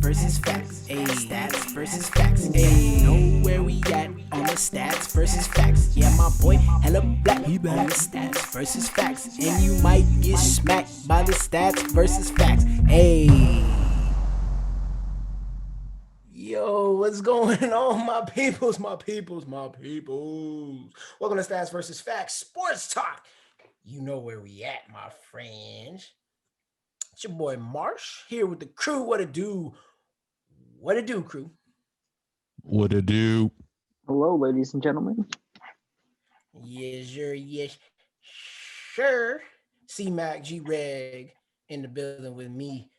versus facts. Ayy, stats versus facts. Ayy, know where we at on the stats versus facts. Yeah, my boy, hella black. He back on the stats versus facts. And you might get smacked by the stats versus facts. Ayy. Yo, what's going on, my peoples, my peoples, my peoples? Welcome to Stats versus Facts Sports Talk. You know where we at, my friends. It's your boy Marsh here with the crew. What it do? What it do, crew? What it do? Hello, ladies and gentlemen. Yes, sir. Yes, sure. C Mac G Reg in the building with me,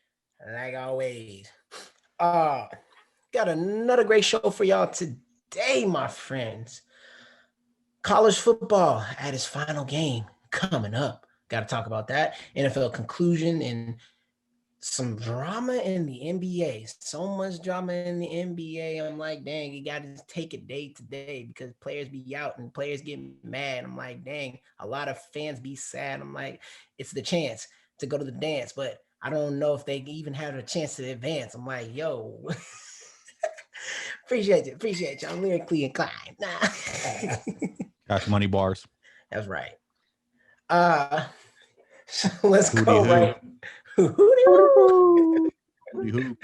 like always. Uh, got another great show for y'all today, my friends. College football at its final game coming up. Got to talk about that. NFL conclusion and some drama in the NBA. So much drama in the NBA. I'm like, dang, you got to take it day to day because players be out and players get mad. I'm like, dang, a lot of fans be sad. I'm like, it's the chance to go to the dance, but I don't know if they even have a chance to advance. I'm like, yo, appreciate you. I'm lyrically inclined. Nah. Cash money bars. That's right. Uh, so let's Hootie go hoo. right. Hootie Hootie hoo.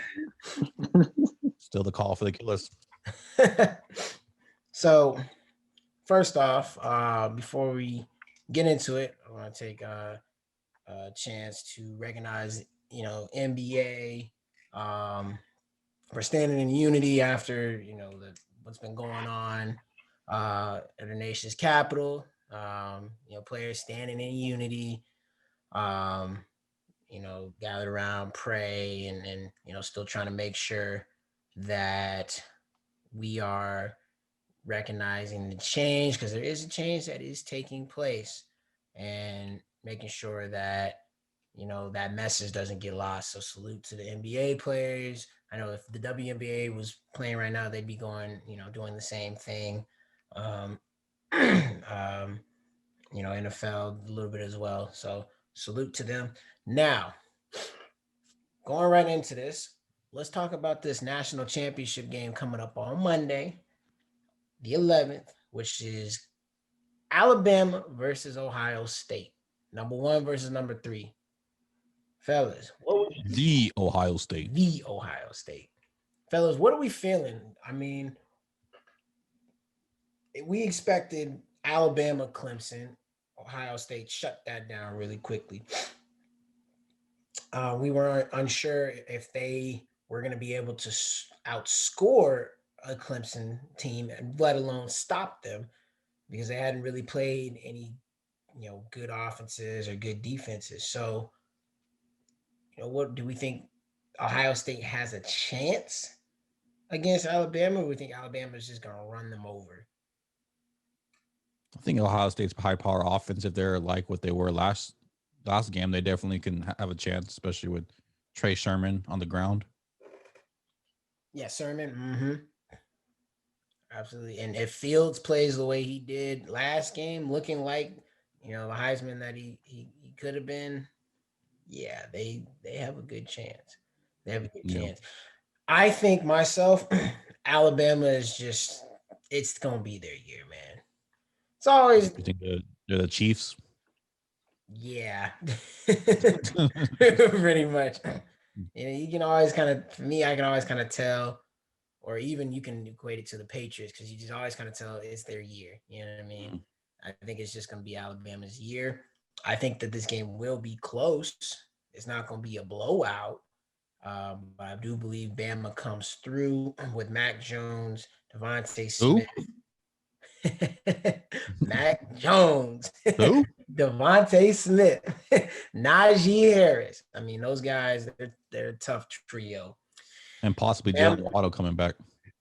Still the call for the killers. So, first off, before we get into it, I want to take a chance to recognize, NBA for standing in unity after what's been going on at the nation's capital. Players standing in unity. Um, gather around, pray, and still trying to make sure that we are recognizing the change because there is a change that is taking place and making sure that that message doesn't get lost. So salute to the NBA players. I know if the WNBA was playing right now, they'd be going, doing the same thing. Um, NFL a little bit as well. So salute to them. Now, going right into this, let's talk about this national championship game coming up on Monday, the 11th, which is Alabama versus Ohio State. Number one versus number three. Fellas, The Ohio State. the Ohio State. Fellas, what are we feeling? I mean, we expected Alabama, Clemson, Ohio State shut that down really quickly. We were unsure if they were going to be able to outscore a Clemson team, let alone stop them, because they hadn't really played any, good offenses or good defenses. So, what do we think? Ohio State has a chance against Alabama, or we think Alabama is just going to run them over? I think Ohio State's high power offense, if they're like what they were last game, they definitely can have a chance, especially with Trey Sherman on the ground. Yeah, Sermon. Absolutely. And if Fields plays the way he did last game, looking like the Heisman that he could have been, yeah, they have a good chance. They have a good chance. I think myself, Alabama is just it's gonna be their year, man. It's always You think they're the Chiefs? yeah, pretty much. You can always kind of, for me, I can always kind of tell, or even you can equate it to the Patriots because you just always kind of tell it's their year. You know what I mean? I think it's just going to be Alabama's year. I think that this game will be close. It's not going to be a blowout. But I do believe Bama comes through with Mac Jones, Devontae Smith. Mac Jones. Who? Devontae Smith. Najee Harris. I mean, those guys, they're a tough trio. And possibly Jalen Waddle coming back.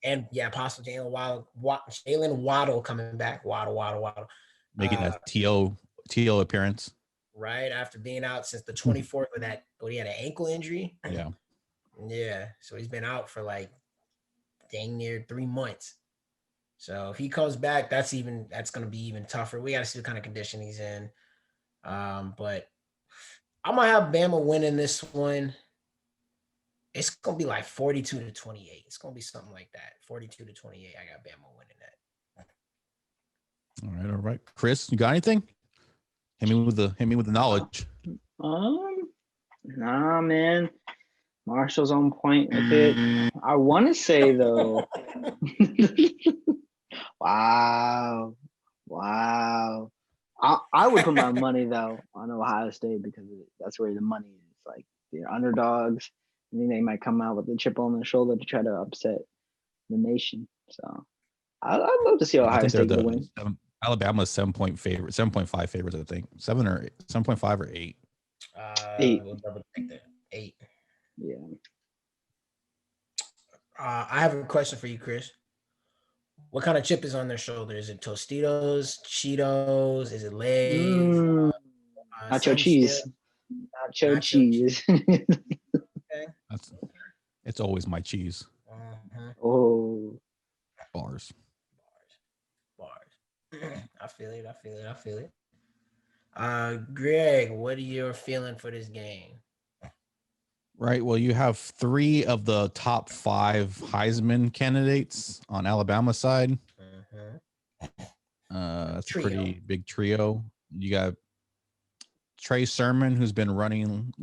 And yeah, possibly Jalen Waddle coming back. Waddle. Making that TO appearance. Right after being out since the 24th with that, he had an ankle injury. Yeah. Yeah. So he's been out for like dang near 3 months. So if he comes back, that's going to be even tougher. We got to see what kind of condition he's in. But I'm gonna have Bama winning this one. It's gonna be like 42-28. It's gonna be something like that. 42-28. I got Bama winning that. All right. Chris, you got anything? Hit me with the knowledge. Nah, man. Marshall's on point with it. I want to say though. Wow. I would put my money though on Ohio State because that's where the money is. Like they're underdogs. I think they might come out with a chip on their shoulder to try to upset the nation. So I'd love to see I Ohio think they're State get win. Alabama's 7-point favorite, 7.5 favorites. I think 7.5 or 8. 8. We'll double check that. 8. Yeah. I have a question for you, Chris. What kind of chip is on their shoulder? Is it Tostitos, Cheetos? Is it Lay's? Nacho cheese. Nacho cheese. Okay. It's always my cheese. Oh. Bars. I feel it. Greg, what are you feeling for this game? Right. Well, you have 3 of the top 5 Heisman candidates on Alabama side. That's a pretty big trio. You got Trey Sermon, who's been running,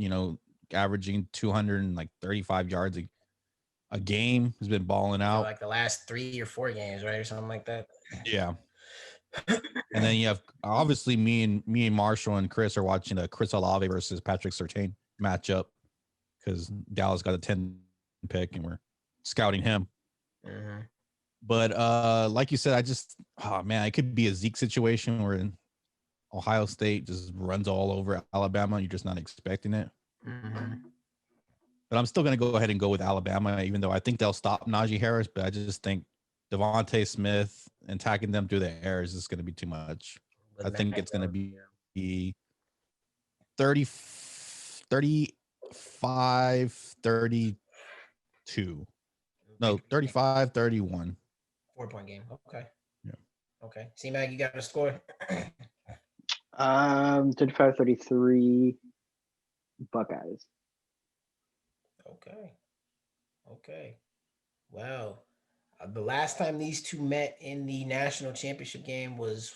averaging 235 yards a game, who's been balling out. Like the last 3 or 4 games, right? Or something like that. Yeah. And then you have obviously me and Marshall and Chris are watching a Chris Olave versus Patrick Surtain matchup because Dallas got a 10 pick and we're scouting him. But like you said, it could be a Zeke situation where Ohio State just runs all over Alabama and you're just not expecting it. But I'm still going to go ahead and go with Alabama, even though I think they'll stop Najee Harris. But I just think Devontae Smith and attacking them through the air is just going to be too much. I think it's going to be 35, 32. No, 35, 31. 4-point game. Okay. Yeah. Okay. C-Mac, you got a score? 35-33 Buckeyes. Okay. Well, the last time these two met in the national championship game was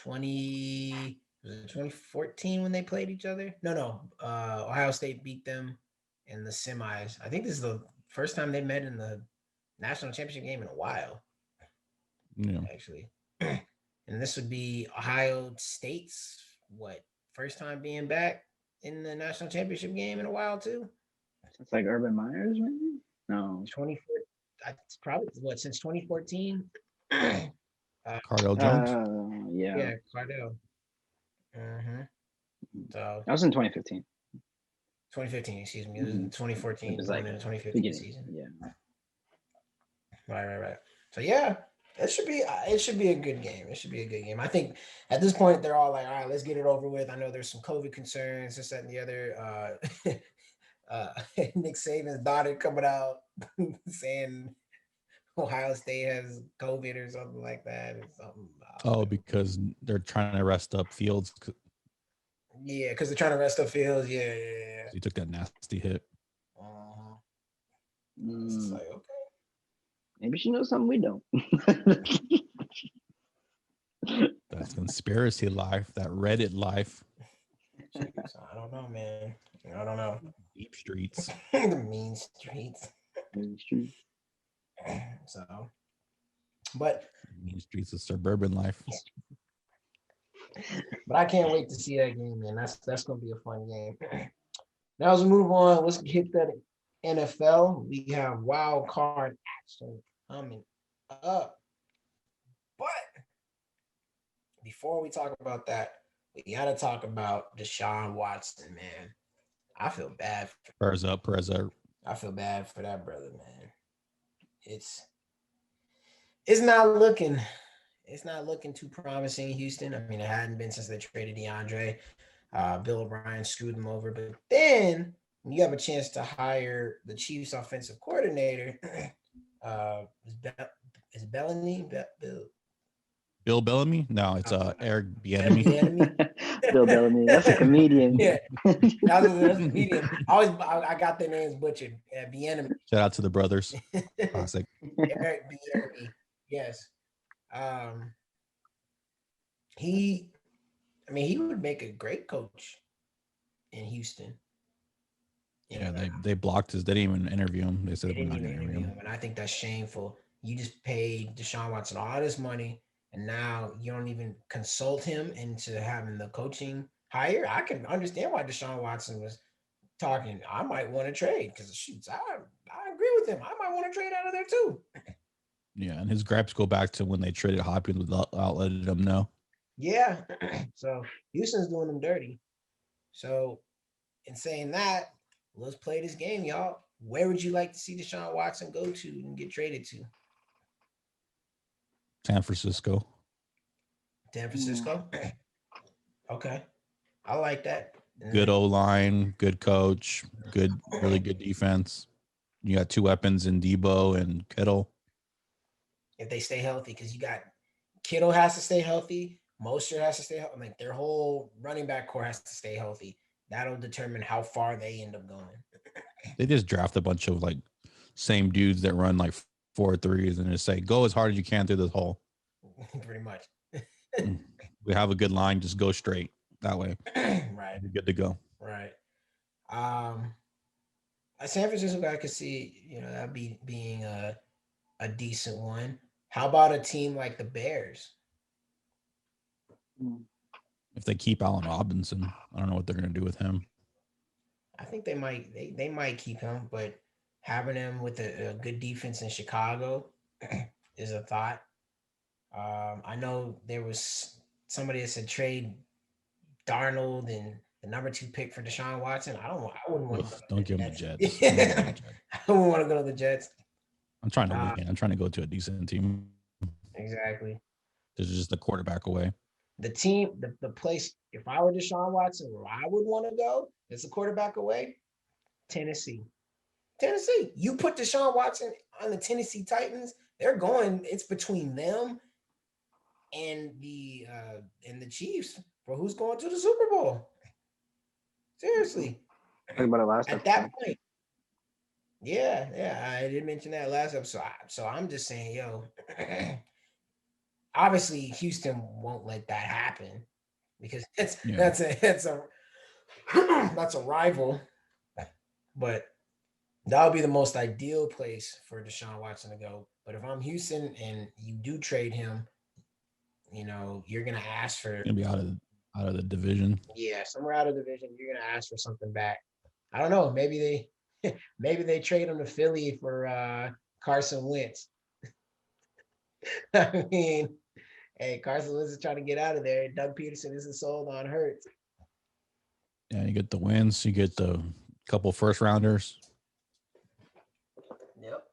2014 when they played each other? No. Ohio State beat them in the semis. I think this is the first time they met in the national championship game in a while. Yeah. Actually. And this would be Ohio State's first time being back in the national championship game in a while too? It's like Urban Meyers, maybe? No. 24. It's probably since 2014. Cardell Jones. Yeah, Cardell. So that was in 2015. 2015, excuse me. It was in 2014. It was going like into 2015 season. Yeah. Right. So yeah, it should be a good game. I think at this point they're all like, all right, let's get it over with. I know there's some COVID concerns, this, that, and the other. Nick Saban's daughter coming out saying Ohio State has COVID or something like that. Or something. Because they're trying to rest up Fields. Yeah, because they're trying to rest up Fields. Yeah. He took that nasty hit. It's like, okay. Maybe she knows something we don't. That's conspiracy life. That Reddit life. I don't know, man. I don't know. Deep streets. The mean streets. So, but mean streets of suburban life. But I can't wait to see that game, man. That's gonna be a fun game. Now as we move on, let's hit that NFL. We have wild card action coming up. But before we talk about that, we gotta talk about Deshaun Watson, man. I feel bad. Prayers up. I feel bad for that brother, man. It's not looking too promising in Houston. I mean, it hadn't been since they traded DeAndre. Bill O'Brien screwed them over. But then when you have a chance to hire the Chiefs offensive coordinator, is Bellamy? Bill Bellamy? No, it's Eric Bieniemy. Bill Bellamy. That's a comedian. Yeah, that's a comedian. I got their names butchered. Bienemy. Shout out to the brothers. Classic. Eric Bienemy. Yes. Um, he, I mean, he would make a great coach in Houston. You Yeah, know, they blocked his. They didn't even interview him. They they said we're didn't not even going to interview interview him. him, and I think that's shameful. You just paid Deshaun Watson all this money, and now you don't even consult him into having the coaching hire. I can understand why Deshaun Watson was talking. I might want to trade because shoots, I agree with him. I might want to trade out of there too. Yeah, and his gripes go back to when they traded Hopkins without letting him know. Yeah. So Houston's doing them dirty. So in saying that, let's play this game, y'all. Where would you like to see Deshaun Watson go to and get traded to? San Francisco. San Francisco. Okay, I like that. Good O line, good coach, really good defense. You got two weapons in Debo and Kittle. If they stay healthy, because you got Kittle has to stay healthy, Mostert has to stay healthy. Like their whole running back core has to stay healthy. That'll determine how far they end up going. They just draft a bunch of like same dudes that run like 4.3s and just say, go as hard as you can through this hole. Pretty much. We have a good line, just go straight that way. Right. You're good to go. Right. San Francisco, I could see, that being a decent one. How about a team like the Bears? If they keep Allen Robinson, I don't know what they're going to do with him. I think they might keep him, but having him with a good defense in Chicago is a thought. I know there was somebody that said trade Darnold and the number 2 pick for Deshaun Watson. I wouldn't want to. Don't give him the Jets. I wouldn't want to go to the Jets. I'm trying to win. I'm trying to go to a decent team. Exactly. There's just the quarterback away. The team, the place, if I were Deshaun Watson, where I would want to go, it's a quarterback away, Tennessee. Tennessee. You put Deshaun Watson on the Tennessee Titans, they're going, it's between them and the Chiefs for who's going to the Super Bowl. Seriously. Talk about it last At that point. Yeah, I did mention that last episode. So I'm just saying, obviously Houston won't let that happen because that's a rival. But that would be the most ideal place for Deshaun Watson to go. But if I'm Houston and you do trade him, you're gonna ask for gonna be out of the division. Yeah, somewhere out of the division, you're gonna ask for something back. I don't know. Maybe they trade him to Philly for Carson Wentz. I mean, hey, Carson Wentz is trying to get out of there. Doug Peterson isn't sold on Hurts. Yeah, you get the wins. You get the couple first rounders. Yep.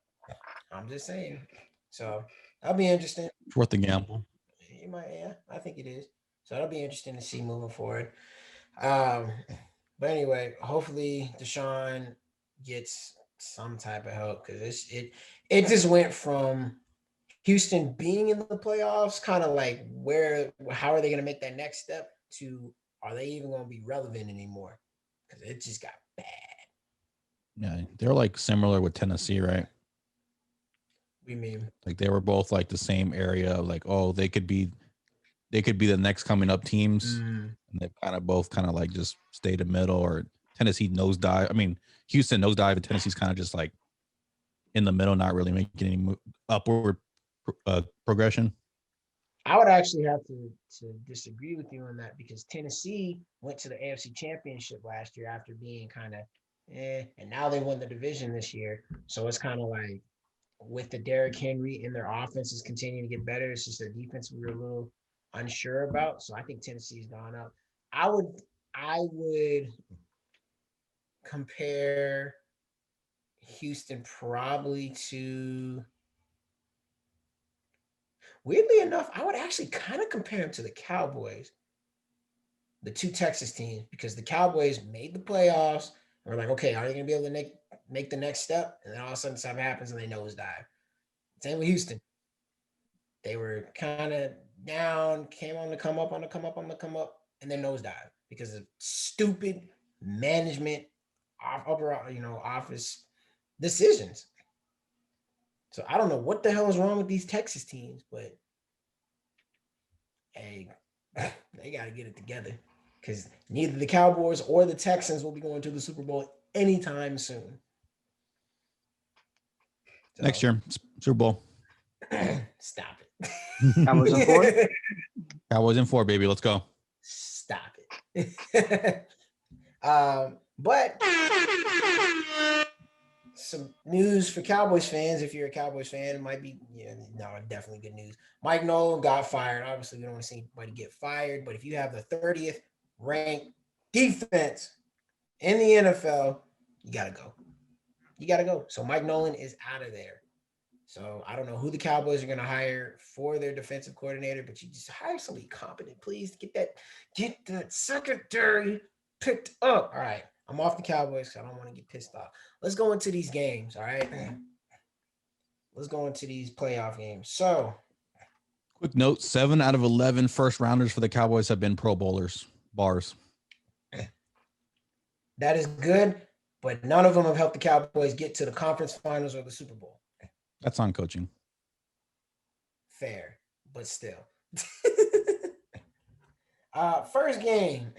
I'm just saying. So that'll be interesting. It's worth the gamble. You might, yeah, I think it is. So that'll be interesting to see moving forward. But anyway, hopefully Deshaun gets some type of help because it just went from Houston being in the playoffs, kind of like how are they going to make that next step to are they even going to be relevant anymore? Because it just got bad. Yeah, they're like similar with Tennessee, right? What do you mean? Like they were both like the same area. Like, oh, they could be the next coming up teams, and they both like just stayed in the middle. Or Tennessee nosedive. I mean, Houston nosedive, and Tennessee's kind of just like in the middle, not really making any upward progression. I would actually have to disagree with you on that because Tennessee went to the AFC Championship last year after being kind of and now they won the division this year. So it's kind of like with the Derrick Henry and their offense is continuing to get better. It's just their defense we were a little unsure about. So I think Tennessee's gone up. I would compare Houston probably to. Weirdly enough, I would actually kind of compare them to the Cowboys, the 2 Texas teams, because the Cowboys made the playoffs. And we're like, okay, are they going to be able to make the next step? And then all of a sudden something happens and they nosedive. Same with Houston. They were kind of down, came on the come up, and then nosedive because of stupid management, office decisions. So I don't know what the hell is wrong with these Texas teams, but hey, they got to get it together because neither the Cowboys or the Texans will be going to the Super Bowl anytime soon. So, Next year, Super Bowl. stop it. Cowboys in 4? Cowboys in 4, baby. Let's go. Stop it. But some news for Cowboys fans. If you're a Cowboys fan, it might be definitely good news. Mike Nolan got fired. Obviously, we don't want to see anybody get fired, but if you have the 30th ranked defense in the NFL, you gotta go. You gotta go. So Mike Nolan is out of there. So I don't know who the Cowboys are going to hire for their defensive coordinator, but you just hire somebody competent, please. Get that secondary picked up. All right, I'm off the Cowboys because I don't want to get pissed off. Let's go into these games. All right, let's go into these playoff games. So, quick note: 7 out of 11 first rounders for the Cowboys have been Pro Bowlers. Bars. That is good, but none of them have helped the Cowboys get to the conference finals or the Super Bowl. That's on coaching. Fair, but still. First game,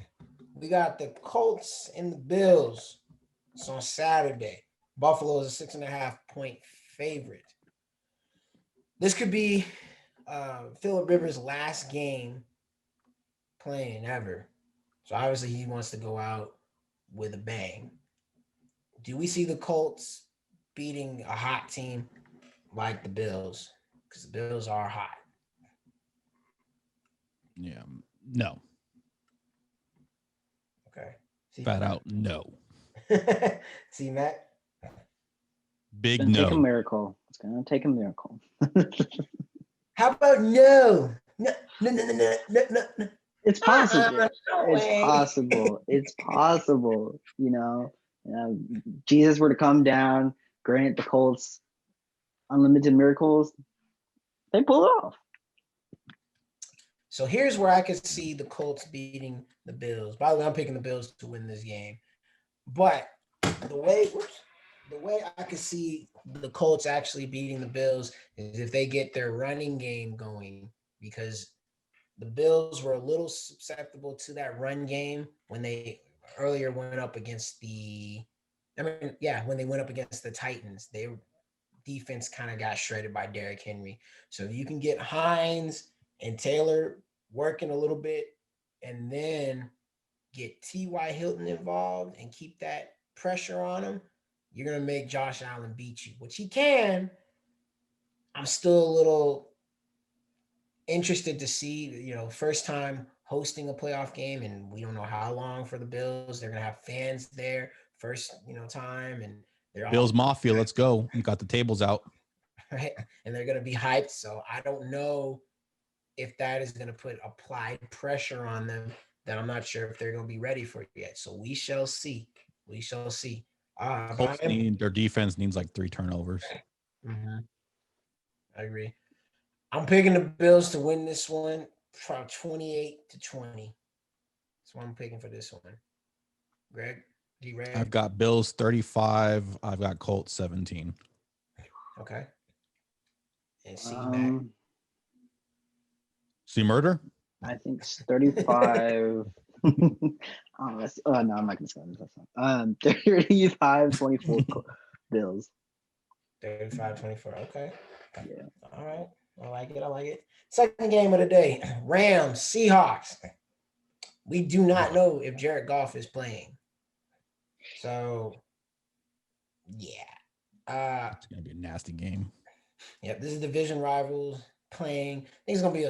we got the Colts and the Bills. It's on Saturday. Buffalo is a 6.5-point favorite. This could be Phillip Rivers' last game playing ever. So obviously he wants to go out with a bang. Do we see the Colts beating a hot team like the Bills? Because the Bills are hot. Yeah. No. Okay. Fat out. No. See, Matt? Big It's gonna take a no. miracle. It's gonna take a miracle. How about no? No. It's possible. No It's way. possible. It's possible. Jesus were to come down, grant the Colts unlimited miracles, they pull it off. So here's where I could see the Colts beating the Bills. By the way, I'm picking the Bills to win this game. But the way I could see the Colts actually beating the Bills is if they get their running game going, because the Bills were a little susceptible to that run game when they earlier went up against when they went up against the Titans. Their defense kind of got shredded by Derrick Henry. So if you can get Hines and Taylor working a little bit and then get T.Y. Hilton involved and keep that pressure on him, you're going to make Josh Allen beat you, which he can. I'm still a little interested to see, first time hosting a playoff game, and we don't know how long for the Bills. They're going to have fans there first, time, and they're Bills Mafia, let's go. You got the tables out. Right? And they're going to be hyped. So I don't know if that is going to put applied pressure on them that I'm not sure if they're going to be ready for it yet. So we shall see. We shall see. Their defense needs like 3 turnovers. Mm-hmm. I agree. I'm picking the Bills to win this one, from 28-20. That's what I'm picking for this one. Greg, D-Ray? I've got Bills 35. I've got Colts 17. Okay. And C-Mac? See murder? I think it's 35. No, I'm not going to say this. 35-24 Bills. 35-24. Okay. Yeah. All right. I like it. Second game of the day, Rams, Seahawks. We do not know if Jared Goff is playing. So, yeah. It's going to be a nasty game. Yep, this is division rivals playing. I think it's going to be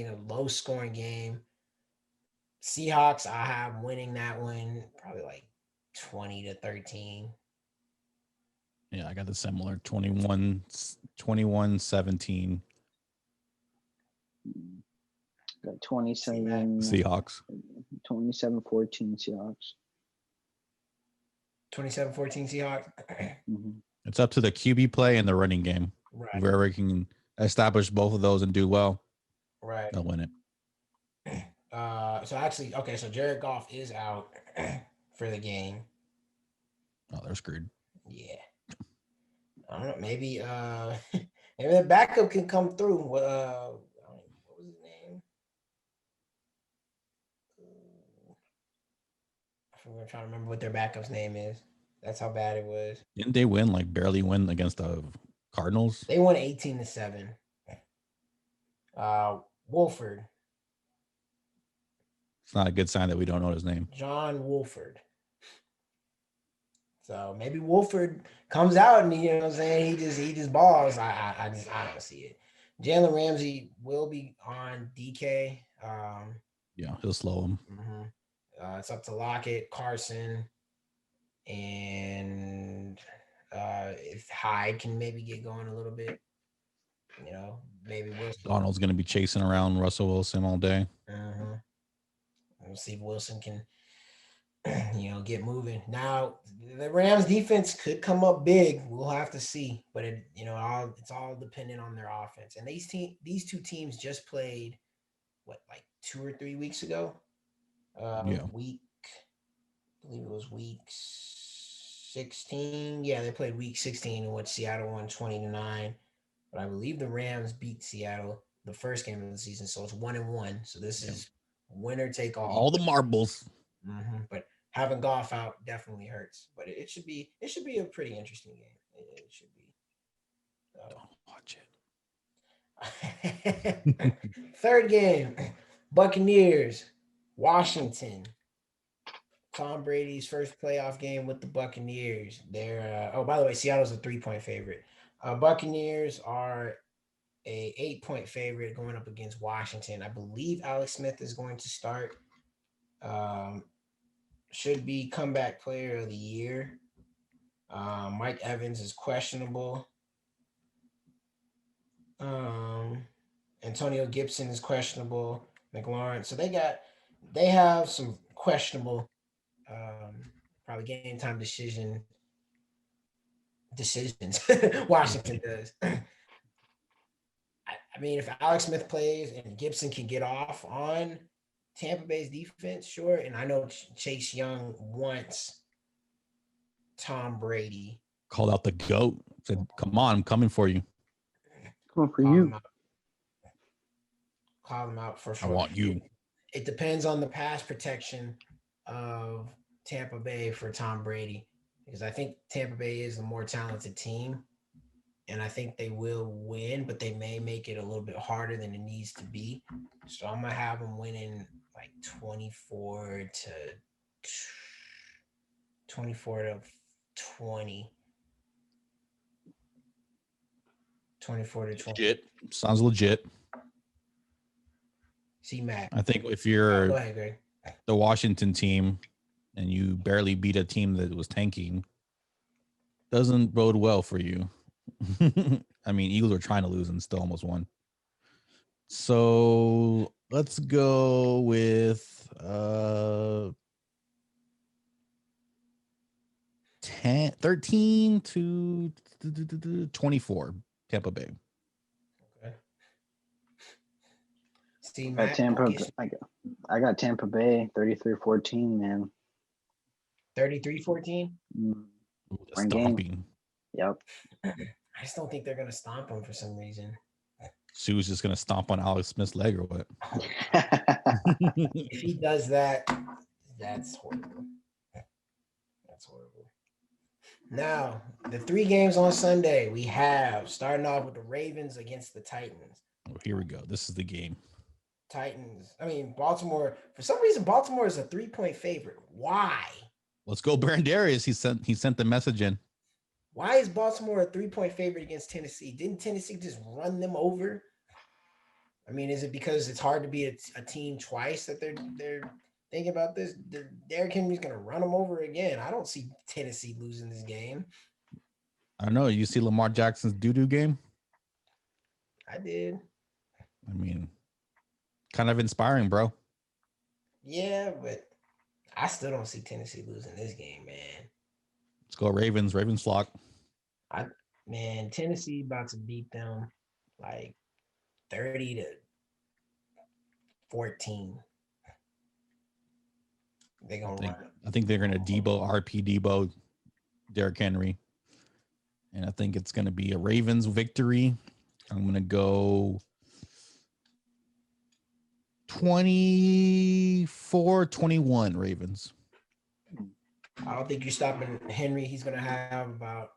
a low scoring game. Seahawks, I have winning that one probably like 20-13. Yeah, I got the similar 21-17. Got 27. Seahawks. 27-14 Seahawks. 27-14 Seahawks. Mm-hmm. It's up to the QB play and the running game. Right. Whoever can establish both of those and do well, right, they'll win it. So actually, okay, so Jared Goff is out for the game. Oh, they're screwed. Yeah. I don't know. Maybe maybe the backup can come through. What was his name? I'm trying to remember what their backup's name is. That's how bad it was. Didn't they win, like barely win against the Cardinals? They won 18-7. Wolford, It's not a good sign that we don't know his name. John Wolford. So maybe Wolford comes out and you know what I'm saying he just balls. I don't see it. Jalen Ramsey will be on DK. Yeah, he'll slow him. It's up to Lockett, Carson, and if Hyde can maybe get going a little bit, you know, maybe Wilson. Donald's going to be chasing around Russell Wilson all day. We'll see if Wilson can, you know, get moving. Now the Rams defense could come up big. We'll have to see, but it's all dependent on their offense. And these two teams just played like 2 or 3 weeks ago. Week, I believe it was week 16. Yeah, they played week 16 in which Seattle won 20-9. But I believe the Rams beat Seattle the first game of the season, so it's 1-1. So this is winner take all the marbles. But having Goff out definitely hurts. But it should be a pretty interesting game. It should be. Don't watch it. Third game, Buccaneers, Washington. Tom Brady's first playoff game with the Buccaneers. They're by the way, Seattle's a 3-point favorite. Buccaneers are a 8-point favorite going up against Washington. I believe Alex Smith is going to start. Should be comeback player of the year. Mike Evans is questionable. Antonio Gibson is questionable. McLaurin. So they have some questionable probably game time decisions. Washington does. I mean, if Alex Smith plays and Gibson can get off on Tampa Bay's defense, sure. And I know Chase Young wants Tom Brady. Called out the GOAT. Said, "Come on, I'm coming for you. Come on for you." Call him out for. I want you. It depends on the pass protection of Tampa Bay for Tom Brady, because I think Tampa Bay is the more talented team, and I think they will win, but they may make it a little bit harder than it needs to be. So I'm gonna have them winning like 24 to 20. 24 to 20. Legit. Sounds legit. See, Matt. I think if you're go ahead, Greg. The Washington team and you barely beat a team that was tanking, doesn't bode well for you. I mean, Eagles were trying to lose and still almost won. So let's go with 13 to 24 Tampa Bay. Okay. See, Matt, I got Tampa Bay 33-14, man. 33-14? Stomping. Yep. I just don't think they're going to stomp them for some reason. Sue's just going to stomp on Alex Smith's leg or what? If he does that, that's horrible. That's horrible. Now, the 3 games on Sunday, we have starting off with the Ravens against the Titans. Oh, here we go. This is the game. Baltimore. For some reason, Baltimore is a 3-point favorite. Why? Let's go, Darius. He sent the message in. Why is Baltimore a 3-point favorite against Tennessee? Didn't Tennessee just run them over? I mean, is it because it's hard to be a team twice that they're thinking about this? Derrick Henry's going to run them over again. I don't see Tennessee losing this game. I don't know. You see Lamar Jackson's doo-doo game? I did. I mean, kind of inspiring, bro. Yeah, but I still don't see losing this game, man. Let's go Ravens. Ravens flock. Tennessee about to beat them like 30-14. They're gonna run it. I think they're gonna Debo Derrick Henry, and I think it's gonna be a Ravens victory. I'm gonna go 24-21 Ravens. I don't think you're stopping Henry. He's gonna have about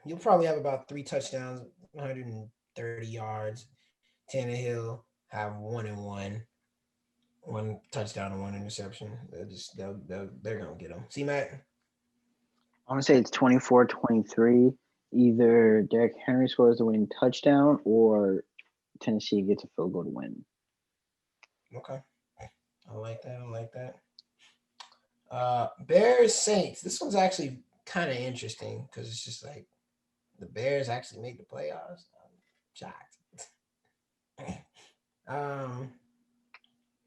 you'll probably have about 3 touchdowns, 130 yards. Tannehill have 1 touchdown and 1 interception. They're gonna get him. See, Matt. I want to say it's 24-23. Either Derrick Henry scores the winning touchdown or Tennessee gets a field goal to win. Okay, I like that. Bears Saints. This one's actually kind of interesting because it's just like the Bears actually make the playoffs. I'm shocked.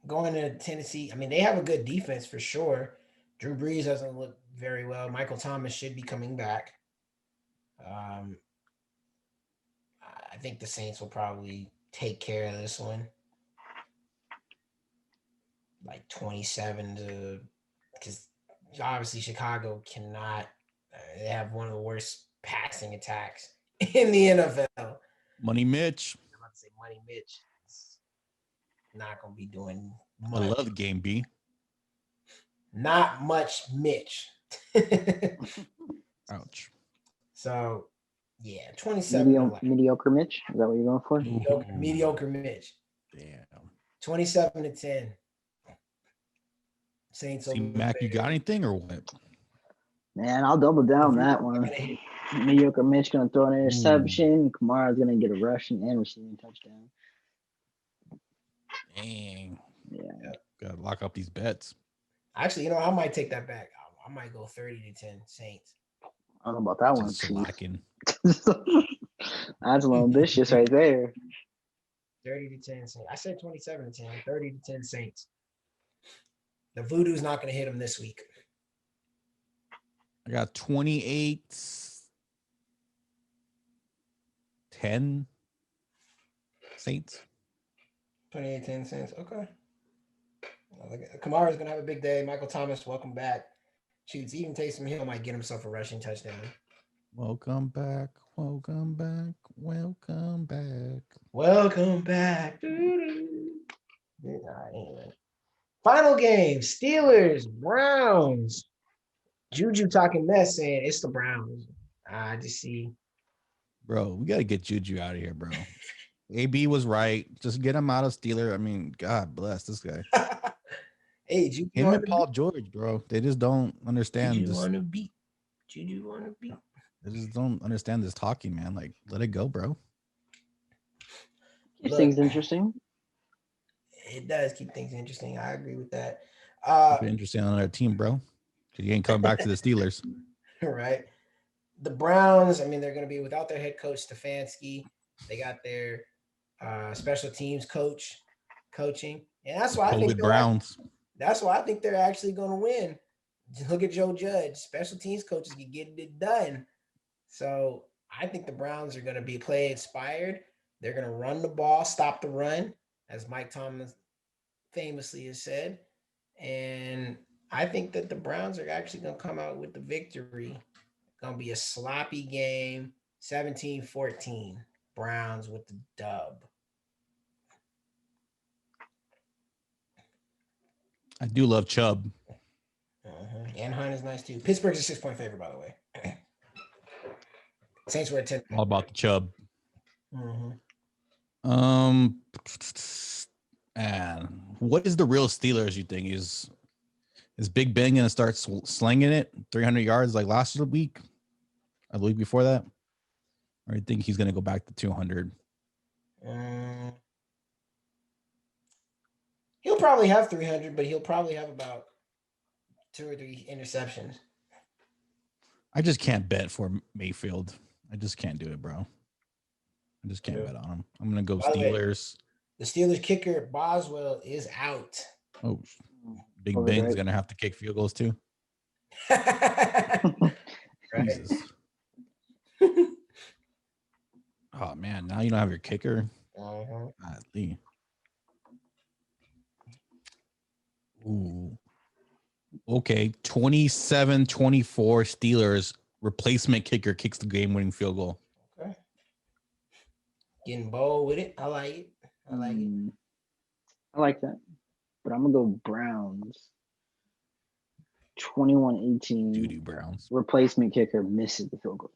Going to Tennessee. I mean, they have a good defense for sure. Drew Brees doesn't look very well. Michael Thomas should be coming back. I think the Saints will probably take care of this one. Like 27 to, because obviously Chicago cannot. They have one of the worst passing attacks in the NFL. Money Mitch. I'm about to say Money Mitch. It's not gonna be doing I much. love the game B. Not much Mitch. Ouch. So yeah, 27. Mediocre Mitch. Is that what you're going for? Mediocre Mitch. Damn. 27-10. Saints See, over Mac, you got anything or what? Man, I'll double down that one. Mediocre Mitch going to throw an interception. Kamara's going to get a rushing and receiving touchdown. Dang. Yeah. Gotta lock up these bets. Actually, I might take that back. I might go 30-10 Saints. I don't know about that one. Just slacking. That's a little ambitious right there. 30-10 Saints. I said 27-10. 30-10 Saints. The voodoo's not going to hit them this week. I got 28-10 Saints. 28-10 Saints. Okay. Kamara's going to have a big day. Michael Thomas, welcome back. Shoots, even Taysom Hill might get himself a rushing touchdown. Welcome back. Welcome back. Welcome back. Welcome back. Final game, Steelers, Browns. Juju talking mess saying it's the Browns. I just see. Bro, we got to get Juju out of here, bro. AB was right. Just get him out of Steeler. I mean, God bless this guy. Hey, Juju Him and Paul George, bro. They just don't understand Juju this. want to beat. Juju want to beat. They just don't understand this talking, man. Like, let it go, bro. Keeps things interesting. It does keep things interesting. I agree with that. Keep it interesting on our team, bro. Because you ain't coming back to the Steelers. Right. The Browns, I mean, they're going to be without their head coach, Stefanski. They got their special teams coaching. And that's why I think Browns. That's why I think they're actually going to win. Just look at Joe Judge. Special teams coaches can get it done. So I think the Browns are going to be play inspired. They're going to run the ball, stop the run, as Mike Thomas famously has said. And I think that the Browns are actually going to come out with the victory. It's going to be a sloppy game, 17-14. Browns with the dub. I do love Chubb. And Hunt is nice too. Pittsburgh's a 6-point favorite, by the way. Saints were at 10. All about the Chubb. And what is the real Steelers? You think is Big Ben gonna start slinging it 300 yards like last week? I believe before that, or you think he's gonna go back to 200? He'll probably have 300, but he'll probably have about 2 or 3 interceptions. I just can't bet for Mayfield. I just can't do it, bro. I just can't bet on him. I'm gonna go Steelers. The Steelers kicker Boswell is out. Oh, Big Ben's gonna have to kick field goals too. Jesus. Oh man, now you don't have your kicker. Ooh. Okay, 27-24 Steelers. Replacement kicker kicks the game-winning field goal. Okay. Getting bold with it. I like it. I like it. I like that. But I'm gonna go Browns. 21-18. Doo-doo Browns. Replacement kicker misses the field goal.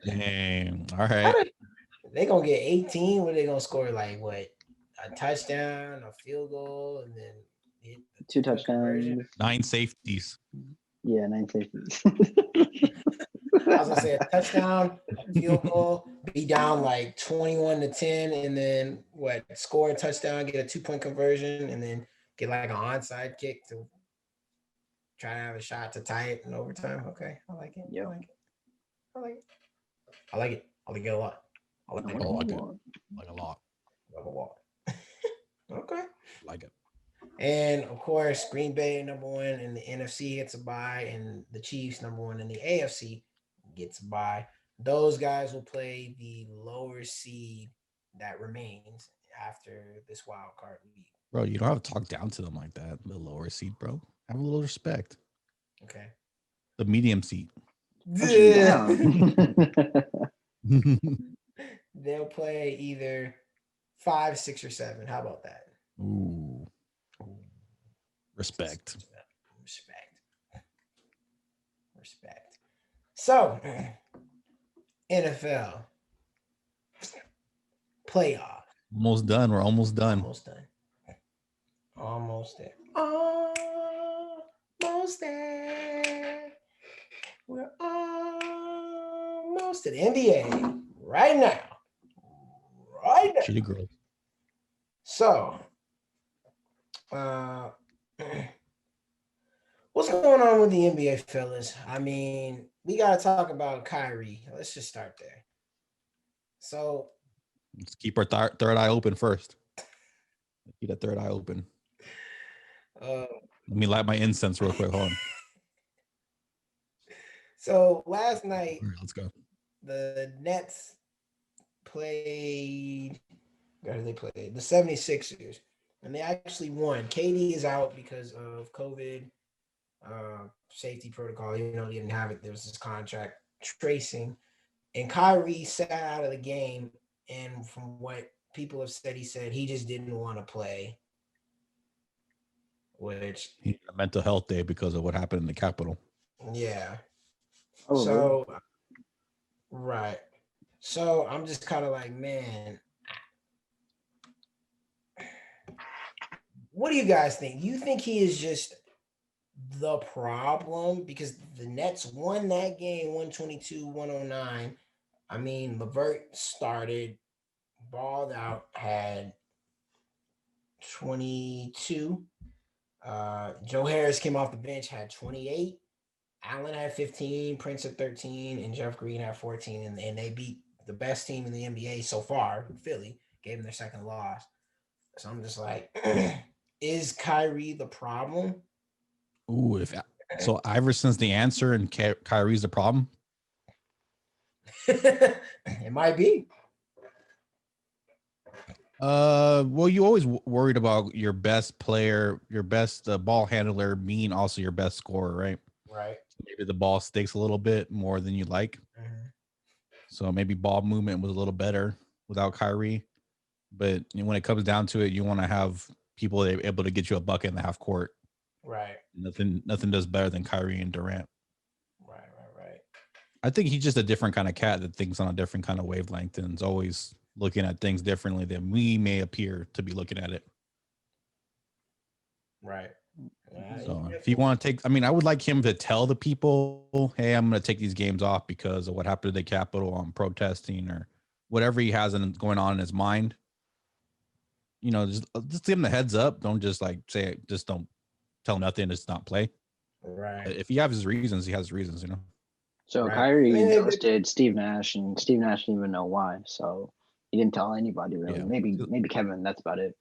Dang. All right. They gonna get 18. What are they gonna score? Like what? A touchdown, a field goal, and then hit the 2 two-point conversion? touchdowns. 9 safeties. Yeah, 9 safeties. I was gonna say a touchdown, a field goal, be down like 21-10, and then what? Score a touchdown, get a 2-point conversion, and then get like an onside kick to try to have a shot to tie it in overtime. Okay, I like it. Yep. I like it. I like it. I like it. I like it a lot. I like it I like it. Like a lot. a lot. Okay. Like it. And of course, Green Bay #1 in the NFC gets a bye, and the Chiefs #1 in the AFC gets a bye. Those guys will play the lower seed that remains after this wild card week. Bro, you don't have to talk down to them like that. The lower seed, bro. Have a little respect. Okay. The medium seed. They'll play either 5, 6, or 7. How about that? Ooh. Respect. Respect. So, NFL playoff. Almost done. We're almost done. Almost done. Almost there. Almost there. We're almost to the NBA right now. Right now. Shitty girls. So, what's going on with the NBA, fellas? I mean, we got to talk about Kyrie. Let's just start there. So, Let's keep our third eye open first. Keep that third eye open. Let me light my incense real quick. Hold on. So last night, All right, let's go. the Nets played. Where did they play? The 76ers. And they actually won. KD is out because of COVID safety protocol. Even though he didn't have it, there was this contract tracing. And Kyrie sat out of the game. And from what people have said, he said he just didn't want to play. Which he had a mental health day because of what happened in the Capitol. Yeah. Oh, so right. So I'm just kind of like, man, what do you guys think? You think he is just the problem? Because the Nets won that game 122-109. I mean, LeVert started, balled out, had 22. Joe Harris came off the bench, had 28. Allen had 15, Prince had 13, and Jeff Green had 14. And they beat the best team in the NBA so far, Philly, gave them their second loss. So I'm just like, is Kyrie the problem? Ooh, so Iverson's the answer and Kyrie's the problem? It might be. Well, you always worried about your best player, your best ball handler being also your best scorer, right? Right. Maybe the ball sticks a little bit more than you like. Mm-hmm. So maybe ball movement was a little better without Kyrie. But when it comes down to it, you want to have people that are able to get you a bucket in the half court. Right. Nothing does better than Kyrie and Durant. Right. I think he's just a different kind of cat that thinks on a different kind of wavelength and is always looking at things differently than we may appear to be looking at it. Right. So if you want to take, I mean, I would like him to tell the people, hey, I'm going to take these games off because of what happened to the Capitol. I'm protesting or whatever he has going on in his mind. You know, just give him the heads up. Don't just like say, just don't tell nothing. Just not play. Right. If he has his reasons, he has reasons, you know. So Right. Kyrie ghosted Steve Nash, and Steve Nash didn't even know why. So he didn't tell anybody really. Yeah. Maybe Kevin. That's about it.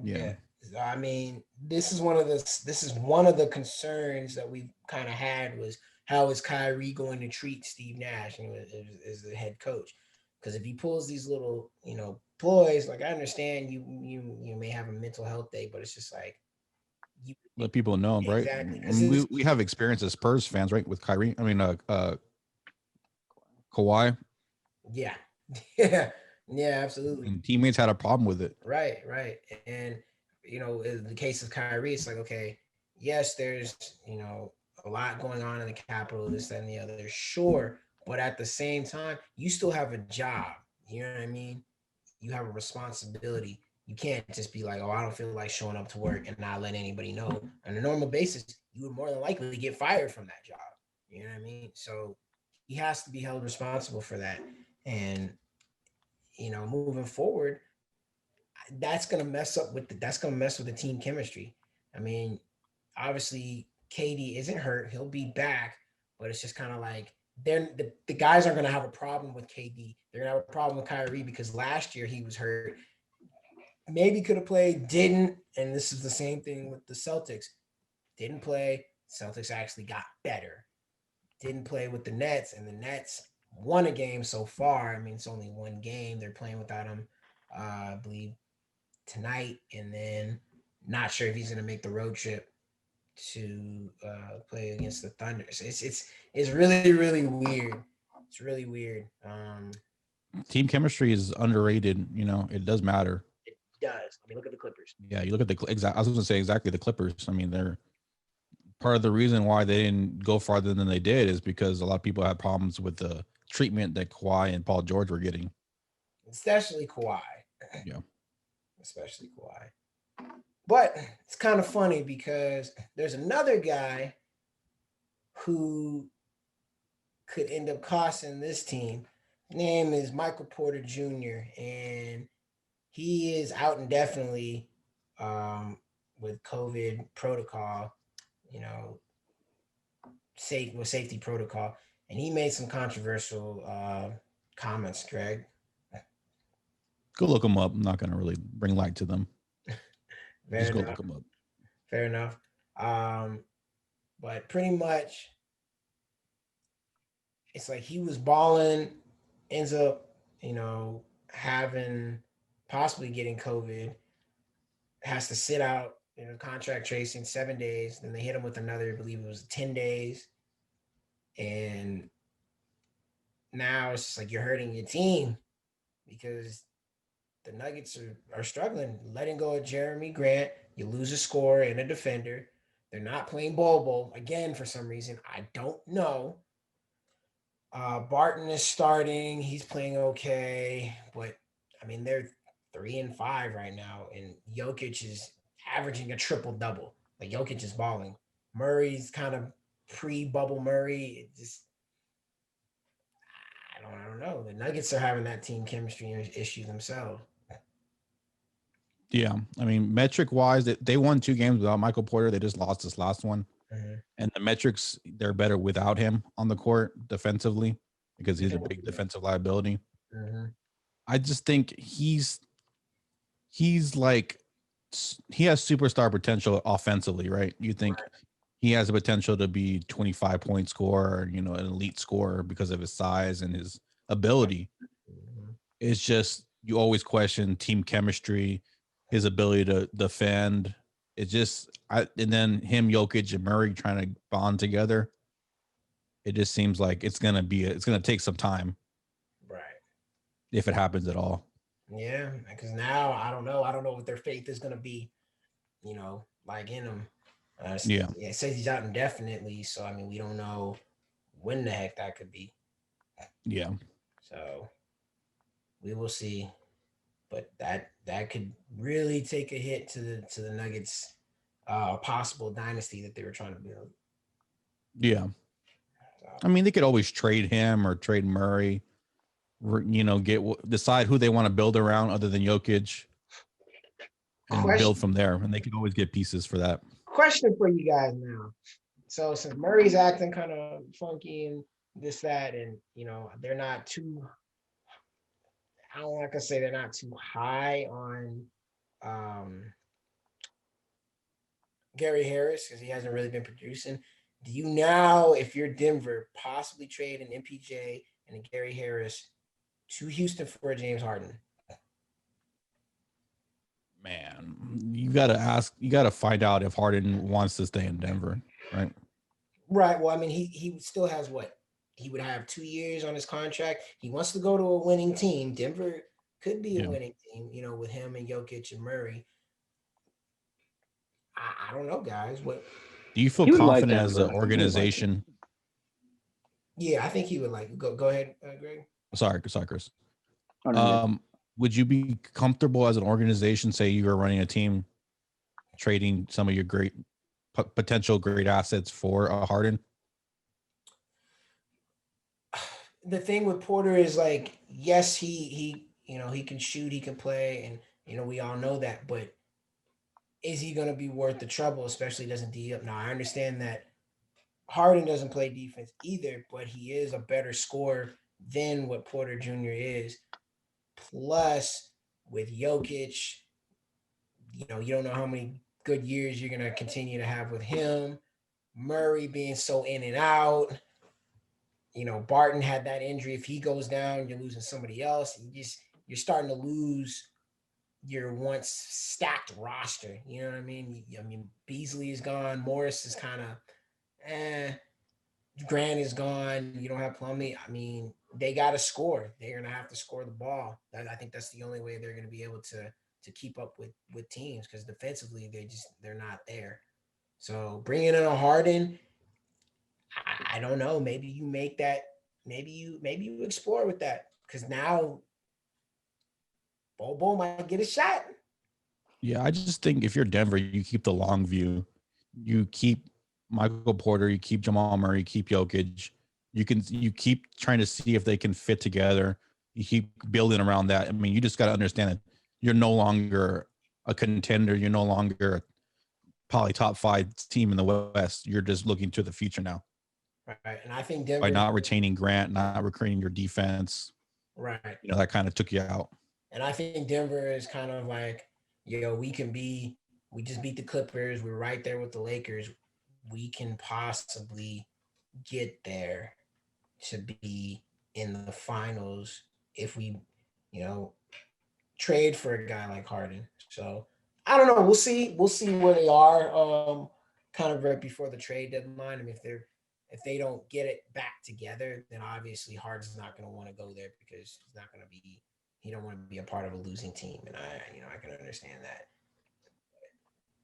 Yeah. I mean, this is one of the concerns that we kind of had was how is Kyrie going to treat Steve Nash as the head coach? Because if he pulls these little, deploys, like I understand you may have a mental health day, but it's just like you Let people know, right? exactly I because mean, it's we have experience as Spurs fans, right? With Kyrie, I mean, Kawhi, yeah, yeah, yeah, absolutely. and teammates had a problem with it. Right. And in the case of Kyrie, it's like, okay, yes, there's a lot going on in the capital, this, that, and the other, sure, but at the same time, you still have a job. You know what I mean? You have a responsibility. You can't just be like, oh, I don't feel like showing up to work and not let anybody know. On a normal basis, you would more than likely get fired from that job. You know what I mean? So he has to be held responsible for that. And moving forward, that's gonna mess with the team chemistry. I mean, obviously KD isn't hurt; he'll be back, but it's just kind of like the guys aren't gonna have a problem with KD. They're gonna have a problem with Kyrie because last year he was hurt. Maybe could have played, didn't, and this is the same thing with the Celtics. Didn't play. Celtics actually got better. Didn't play with the Nets, and the Nets won a game so far. I mean, it's only one game. They're playing without him, I believe, tonight, and then not sure if he's going to make the road trip to play against the Thunder. So it's really weird. It's really weird. Team chemistry is underrated. You know, it does matter. It does. I mean, look at the Clippers. Yeah, you look at the exact. I was going to say exactly the Clippers. I mean, they're part of the reason why they didn't go farther than they did is because a lot of people had problems with the treatment that Kawhi and Paul George were getting. Especially Kawhi. Yeah. Especially Kawhi. But it's kind of funny because there's another guy who could end up costing this team. His name is Michael Porter Jr. and he is out indefinitely with COVID protocol, you know, safety protocol, and he made some controversial comments. Greg, Go look them up. I'm not going to really bring light to them. fair Just go look enough. them up. Fair enough. Um, but pretty much, it's like he was balling, ends up, having possibly getting COVID, has to sit out, contract tracing 7 days. Then they hit him with another, I believe it was 10 days. And now it's just like you're hurting your team because the Nuggets are struggling. Letting go of Jeremy Grant, you lose a scorer and a defender. They're not playing Bobo again for some reason. I don't know. Barton is starting. He's playing okay, but I mean they're 3-5 right now, and Jokic is averaging a triple double. Like Jokic is balling. Murray's kind of pre-bubble Murray. It just I don't know. The Nuggets are having that team chemistry issue themselves. Yeah. I mean, metric wise, they won 2 games without Michael Porter. They just lost this last one. Mm-hmm. And the metrics, they're better without him on the court defensively because he's a big defensive liability. Mm-hmm. I just think he's like he has superstar potential offensively, right? You think he has the potential to be 25-point scorer, an elite scorer because of his size and his ability. Mm-hmm. It's just you always question team chemistry, his ability to defend. And then him, Jokic, and Murray trying to bond together. It just seems like it's gonna take some time Right. if it happens at all. Yeah, because now I don't know. I don't know what their faith is going to be. Like in him. Yeah, It says he's out indefinitely, so I mean we don't know when the heck that could be. yeah, So we will see. But that could really take a hit to the Nuggets, possible dynasty that they were trying to build. yeah. I So, mean, they could always trade him or trade Murray. Decide who they want to build around other than Jokic, and build question from there. And they can always get pieces for that. question for you guys now. So since Murray's acting kind of funky and this that, and they're not too. I don't like to say they're not too high on um, Gary Harris because he hasn't really been producing. Do you now, if you're Denver, possibly trade an MPJ and a Gary Harris to Houston for James Harden? Man, you gotta find out if Harden wants to stay in Denver, right? Right. Well, I mean, he still has what? He would have 2 years on his contract. He wants to go to a winning team. Denver could be a Yeah. winning team, with him and Jokic and Murray. I don't know, guys. What? Do you feel He would like confident as an Denver. He would like it. organization? Yeah, I think he would like go ahead, Greg. Sorry, Chris. Oh, no, good. Would you be comfortable as an organization, say you were running a team, trading some of your potential great assets for a Harden? The thing with Porter is like, yes, he can shoot, he can play, and we all know that, but is he going to be worth the trouble? Especially doesn't D up. Now I understand that Harden doesn't play defense either, but he is a better scorer than what Porter Jr. is. Plus, with Jokic, you don't know how many good years you're gonna continue to have with him. Murray being so in and out. Barton had that injury. If he goes down, you're losing somebody else. You're starting to lose your once stacked roster. You know what I mean? I mean, Beasley is gone. Morris is kind of Grant is gone. You don't have Plumlee. I mean, they got to score. They're gonna have to score the ball. I think that's the only way they're gonna be able to keep up with teams, because defensively they're not there. So bringing in a Harden, I don't know. Maybe you make that. Maybe you explore with that, because now Bobo might get a shot. Yeah, I just think if you're Denver, you keep the long view. You keep Michael Porter, you keep Jamal Murray, you keep Jokic. You keep trying to see if they can fit together. You keep building around that. I mean, you just got to understand that you're no longer a contender. You're no longer probably top 5 team in the West. You're just looking to the future now. Right, and I think Denver, by not retaining Grant, not recruiting your defense, right, that kind of took you out. And I think Denver is kind of like, we just beat the Clippers. We're right there with the Lakers. We can possibly get there to be in the finals if we, you know, trade for a guy like Harden. So I don't know. We'll see. We'll see where they are. Kind of right before the trade deadline. I mean, if they don't get it back together, then obviously Harden's not going to want to go there, because he's not going to be. He don't want to be a part of a losing team, and I can understand that.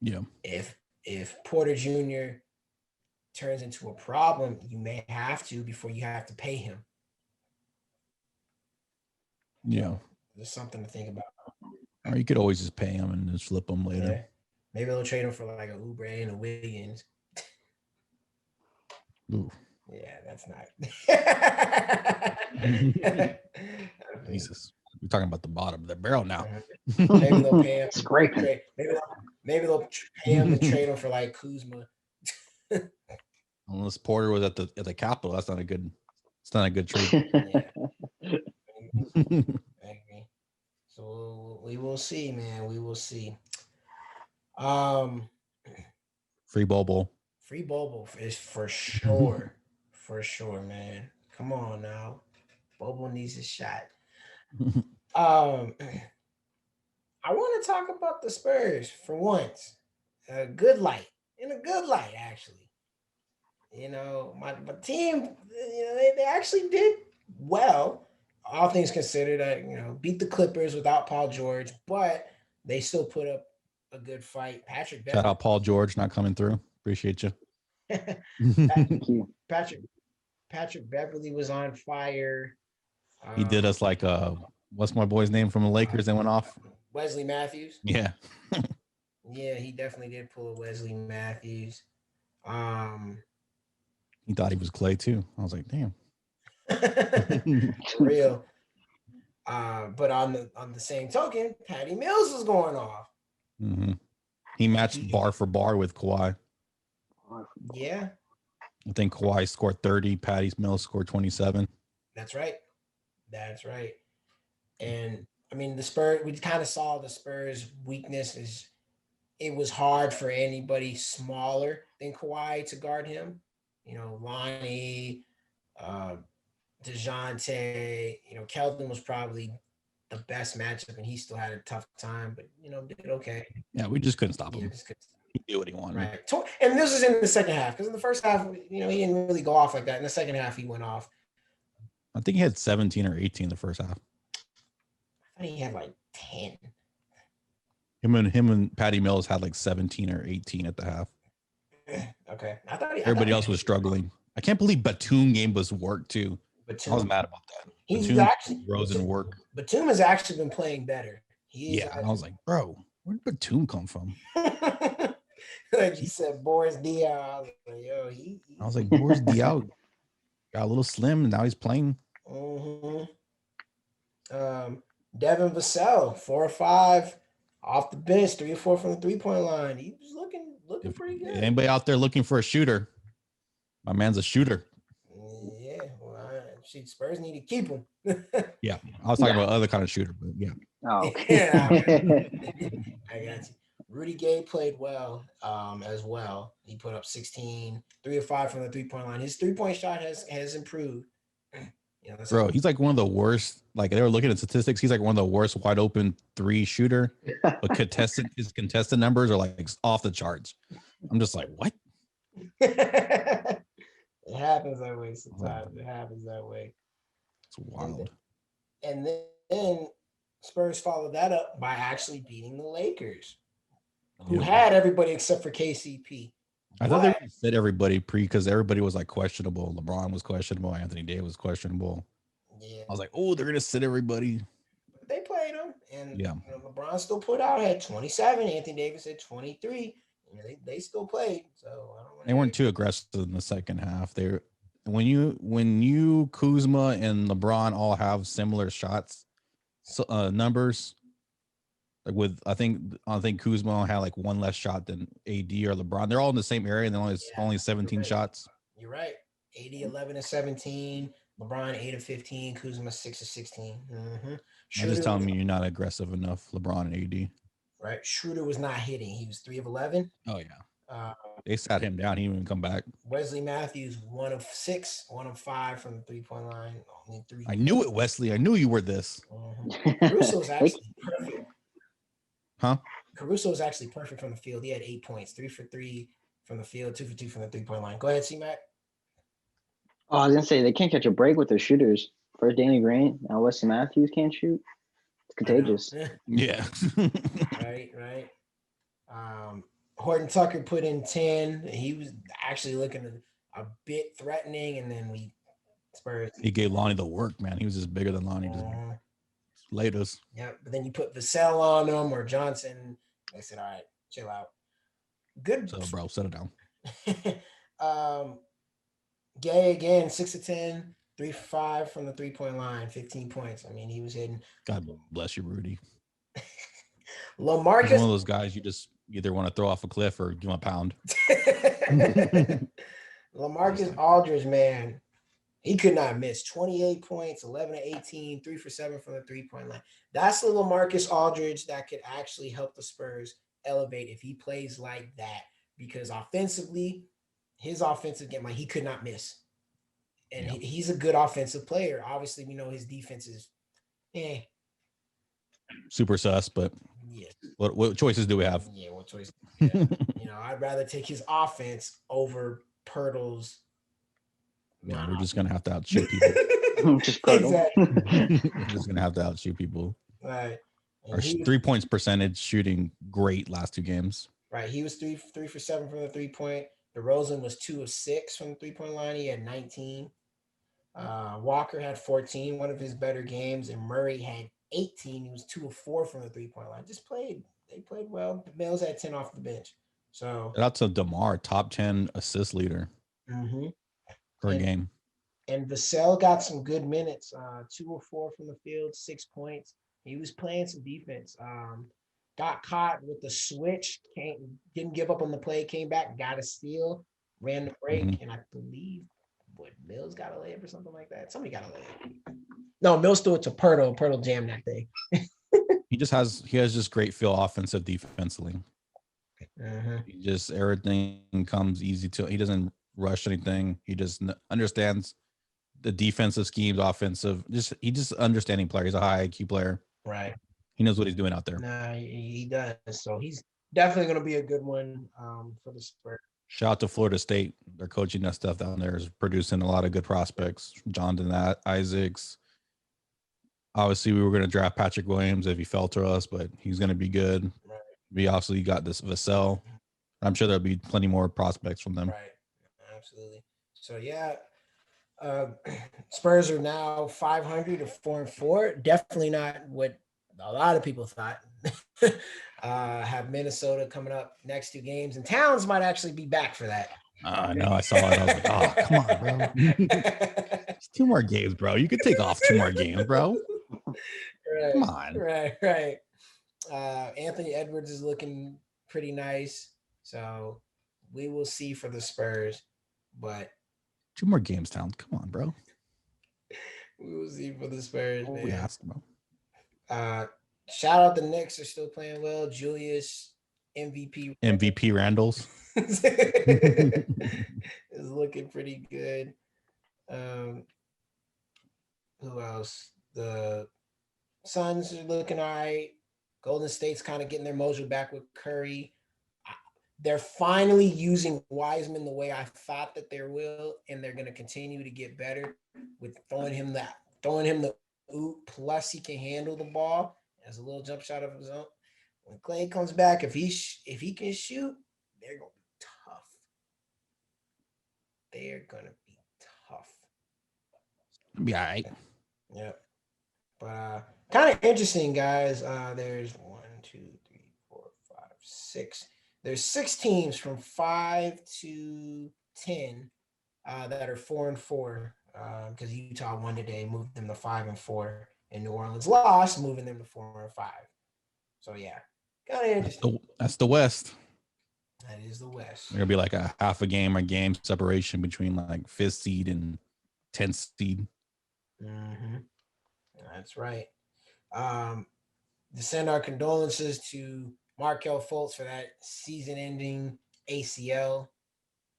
Yeah. If Porter Jr. turns into a problem, you may have to before you have to pay him. Yeah. So there's something to think about. Or you could always just pay him and just flip him later. Yeah. Maybe they'll trade him for like a Oubre and a Wiggins. Ooh. Yeah, that's not. Jesus. We're talking about the bottom of the barrel now. Maybe they'll pay him. Scraping. Maybe they'll pay him and trade him for like Kuzma. Unless Porter was at the Capitol, that's not a good. It's not a good trade. Yeah. I agree. So we will see, man. We will see. Free Bobo. Free Bobo is for sure. For sure, man. Come on now. Bobo needs a shot. I want to talk about the Spurs for once. A good light. In a good light, actually. My team, they actually did well, all things considered. Beat the Clippers without Paul George, but they still put up a good fight. Patrick Shout Beverley. out Paul George not coming through. Appreciate you. Thank you. Patrick Beverley was on fire. He did us like what's my boy's name from the Lakers that went off? Wesley Matthews. Yeah. Yeah, he definitely did pull a Wesley Matthews. He thought he was Clay too. I was like, damn. For real. But on the same token, Patty Mills was going off. Mm-hmm. He matched bar for bar with Kawhi. Yeah. I think Kawhi scored 30. Patty Mills scored 27. That's right. And I mean, the Spurs, we kind of saw the Spurs' weakness is it was hard for anybody smaller than Kawhi to guard him. Lonnie, DeJounte, Keldon was probably the best matchup, and he still had a tough time, but did okay. Yeah, we just couldn't stop Yeah, him. just could. He did what he wanted. Right. And this is in the second half, because in the first half, he didn't really go off like that. In the second half, he went off. I think he had 17 or 18 the first half. I think he had like 10. Him and Patty Mills had like 17 or 18 at the half. Okay. Everybody else was struggling. I can't believe Batum game was work too. Batum. I was mad about that. He's Batum actually rose in work. Batum has actually been playing better. And I was like, bro, where did Batum come from? Like you said, Boris Diaw. I was like, Boris Diaw got a little slim, and now he's playing. Mm-hmm. Devin Vassell, 4 or 5 off the bench, 3 or 4 from the 3-point line. He was looking pretty good. Anybody out there looking for a shooter? My man's a shooter. Yeah, well, Spurs need to keep him. Yeah, I was talking about other kind of shooter, but yeah. Oh, okay. I got you. Rudy Gay played well as well. He put up 16, 3 or 5 from the 3-point line. His 3-point shot has improved. Bro, he's like one of the worst. Like they were looking at statistics, he's like one of the worst wide open 3 shooter. But his contested numbers are like off the charts. I'm just like, what? It happens that way sometimes. It happens that way. It's wild. And then Spurs followed that up by actually beating the Lakers, who had everybody except for KCP. I thought they said everybody because everybody was like questionable. LeBron was questionable. Anthony Davis was questionable. Yeah. I was like, oh, they're going to sit everybody. But they played them. And LeBron still put out, had 27. Anthony Davis had 23. They still played. So they weren't too aggressive in the second half. When you Kuzma and LeBron all have similar shots numbers, like I think Kuzma had like 1 less shot than AD or LeBron. They're all in the same area and they only 17 shots. You're right. AD 11 and 17, LeBron 8 of 15, Kuzma 6 of 16. Mm-hmm. I'm just telling me you're not aggressive enough, LeBron and AD. Right. Schroeder was not hitting. He was 3 of 11. Oh yeah. They sat him down. He didn't even come back. Wesley Matthews 1 of 6, 1 of 5 from the 3-point line. Only 3. I knew it, Wesley. I knew you were this. Caruso's actually perfect. Huh? Caruso was actually perfect from the field. He had 8 points, 3 for 3 from the field, 2 for 2 from the 3-point line. Go ahead, C-Mac. Oh, I was gonna say they can't catch a break with their shooters. First Danny Green, now Wesley Matthews can't shoot. It's contagious. Yeah. Right. Horton Tucker put in 10. He was actually looking a bit threatening, and then Spurs. He gave Lonnie the work, man. He was just bigger than Lonnie. Just laid us. Yeah, but then you put Vassell on them or Johnson. They said, all right, chill out. Good. So, bro, set it down. Gay again, 6 of 10, 3 for 5 from the 3-point line, 15 points. I mean, he was hitting. God bless you, Rudy. LaMarcus. He's one of those guys you just either want to throw off a cliff or give him a pound. LaMarcus Aldridge, man, he could not miss. 28 points, 11 to 18, 3 for 7 from the 3-point line. That's the LaMarcus Aldridge that could actually help the Spurs elevate if he plays like that. Because offensively, his offensive game, he could not miss. And he's a good offensive player. Obviously, we know his defense is super sus, but what choices do we have? Yeah, what choices? I'd rather take his offense over Pirtle's. Yeah, we're just gonna have to outshoot people. Just exactly. We're just gonna have to outshoot people. Right. Our 3 points percentage shooting great last 2 games. Right. He was 3 for 7 from the 3-point. DeRozan was 2 of 6 from the 3-point line. He had 19. Walker had 14, one of his better games, and Murray had 18. He was 2 of 4 from the 3-point line. They played well. Mills had 10 off the bench. So that's a DeMar top 10 assist leader per game. And Vassell got some good minutes. 2 of 4 from the field, 6 points. He was playing some defense. Got caught with the switch. Didn't give up on the play. Came back, got a steal, ran the break, and I believe Mills got a layup or something like that. Somebody got a layup. No, Mills threw it to Pirtle. Pirtle jammed that thing. He has just great feel offensive defensively. He just everything comes easy to. He doesn't rush anything. He just understands the defensive schemes, offensive. He just understanding player. He's a high IQ player. Right. He knows what he's doing out there. Nah, he does. So he's definitely going to be a good one for the Spurs. Shout out to Florida State. Their coaching that stuff down there is producing a lot of good prospects. Jonathan Isaacs. Obviously, we were going to draft Patrick Williams if he fell to us, but he's going to be good. Right. We obviously got this Vassell. I'm sure there'll be plenty more prospects from them. Right. Absolutely. So yeah, Spurs are now 500 or 4-4. Definitely not what a lot of people thought. Have Minnesota coming up next 2 games, and Towns might actually be back for that. I know. I saw it. I was like, oh, come on, bro. It's 2 more games, bro. You could take off 2 more games, bro. Right, Come on. Right. Anthony Edwards is looking pretty nice. So we will see for the Spurs, but 2 more games, Towns. Come on, bro. we will see for the Spurs, What man. we asked, bro. Shout out the Knicks are still playing well. Julius MVP Randall's is looking pretty good. Who else? The Suns are looking all right. Golden State's kind of getting their mojo back with Curry. They're finally using Wiseman the way I thought that they will, and they're going to continue to get better with throwing him the oop. Plus, he can handle the ball as a little jump shot of his own. When Clay comes back, if he can shoot, they're going to be tough. They're going to be tough. Be all right. Yeah. But kind of interesting, guys. There's 1, 2, 3, 4, 5, 6. There's 6 teams from 5 to 10 that are 4-4 because Utah won today, moved them to 5-4, and New Orleans lost, moving them to 4-5. So yeah, kind of interesting. That's the West. That is the West. There'll be like a half a game separation between like 5th seed and 10th seed. Mm-hmm. That's right. To send our condolences to Markel Fultz for that season-ending ACL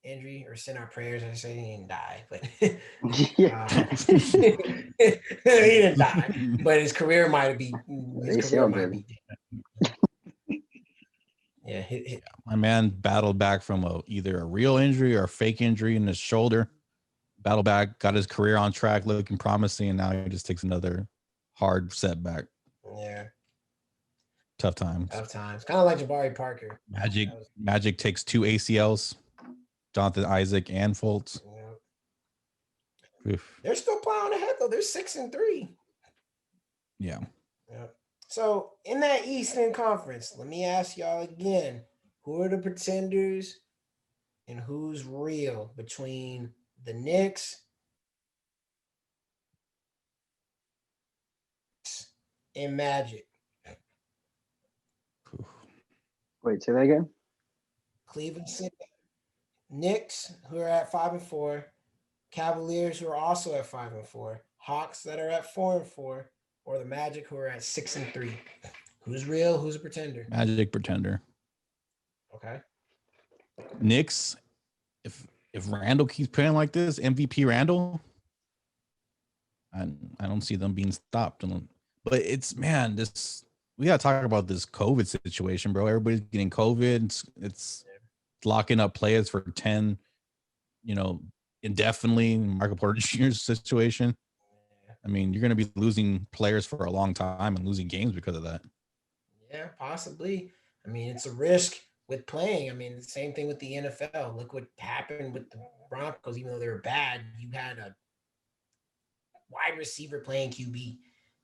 injury, or send our prayers. I say he didn't die, but he didn't die, but his career might be. Yeah, my man battled back from either a real injury or a fake injury in his shoulder. Battled back, got his career on track, looking promising, and now he just takes another hard setback. Yeah. Tough times. Kind of like Jabari Parker. Magic takes 2 ACLs. Jonathan Isaac and Fultz. Yeah. They're still plowing ahead though. They're 6-3. Yeah. So in that Eastern Conference, let me ask y'all again: who are the pretenders, and who's real between the Knicks and Magic? Wait, say that again. Cleveland City, Knicks, who are at 5-4, Cavaliers, who are also at 5-4, Hawks that are at 4-4, or the Magic, who are at 6-3. Who's real? Who's a pretender? Magic pretender. Okay. Knicks, if Randall keeps playing like this, MVP Randall, I don't see them being stopped. But this we gotta talk about this COVID situation, bro. Everybody's getting COVID. It's locking up players for 10, indefinitely. Michael Porter Jr.'s situation. I mean, you're gonna be losing players for a long time and losing games because of that. Yeah, possibly. I mean, it's a risk with playing. I mean, the same thing with the NFL. Look what happened with the Broncos. Even though they were bad, you had a wide receiver playing QB.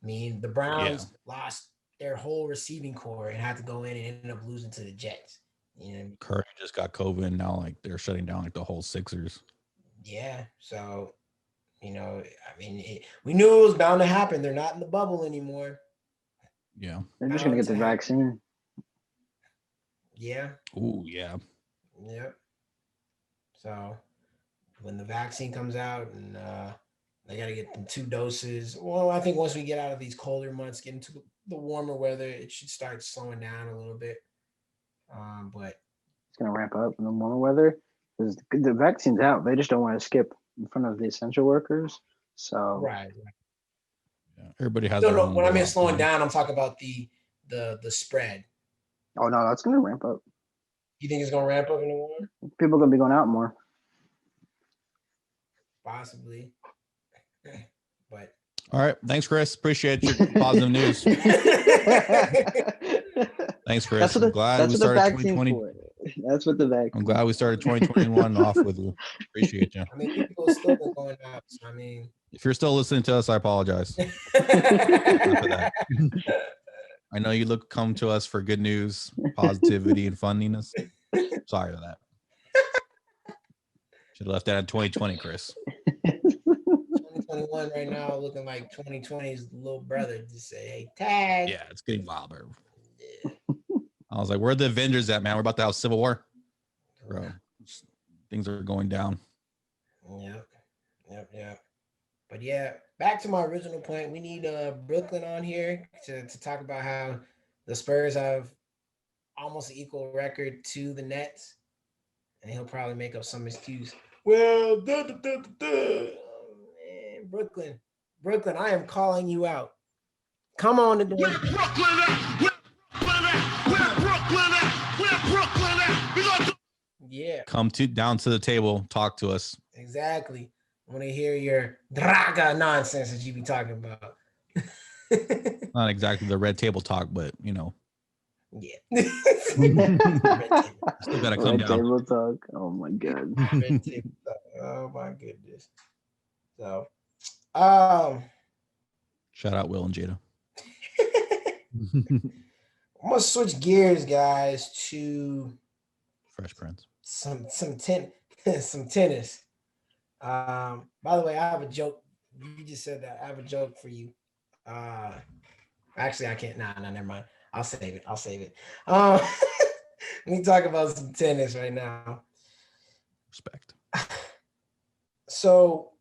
I mean, the Browns lost their whole receiving core and had to go in and ended up losing to the Jets. Curry just got COVID, and now like they're shutting down like the whole Sixers. Yeah, so I mean, we knew it was bound to happen. They're not in the bubble anymore. Yeah, they're just gonna get the vaccine. Yeah. Ooh, yeah. Yep. So when the vaccine comes out and they got to get them 2 doses. Well, I think once we get out of these colder months, get into the warmer weather, it should start slowing down a little bit. But it's gonna ramp up in the warmer weather because the vaccine's out. They just don't want to skip in front of the essential workers. So right. Yeah, everybody has No, their no. own When I mean blowout slowing game. down, I'm talking about the spread. Oh no, that's gonna ramp up. You think it's gonna ramp up anymore? People are gonna be going out more. Possibly. But All right. Thanks, Chris. Appreciate your positive news. Thanks, Chris. That's what I'm glad that's we what the started vaccine's 2020. for. That's what the vaccine. I'm glad we started 2021 off with you. Appreciate you. I mean, people still been going out. So I mean, If you're still listening to us, I apologize. Not for that. I know you come to us for good news, positivity, and funniness. Sorry for that. Should have left that in 2020, Chris. 2021 right now looking like 2020's little brother. Just say, hey, tag. Yeah, it's getting wild, bro. Yeah. I was like, where are the Avengers at, man? We're about to have Civil War. Bro, things are going down. Yep. But yeah, back to my original point. We need Brooklyn on here to talk about how the Spurs have almost an equal record to the Nets, and he'll probably make up some excuse. Well, Oh, man, Brooklyn, I am calling you out. Come on today. Where Brooklyn at? Where Brooklyn at? Where Brooklyn at? Where Brooklyn at? We gonna Yeah, Come down to the table, talk to us. exactly. I want to hear your Draga nonsense that you be talking about. Not exactly the red table talk, but Yeah. still gotta come Red down. table talk. Oh my god. Red table talk. Oh my goodness. So, Shout out Will and Jada. I'm gonna switch gears, guys, to Fresh Prince. some tennis. By the way, I have a joke. You just said that. I have a joke for you. Actually, I can't. Nah, never mind. I'll save it. Let me talk about some tennis right now. Respect. So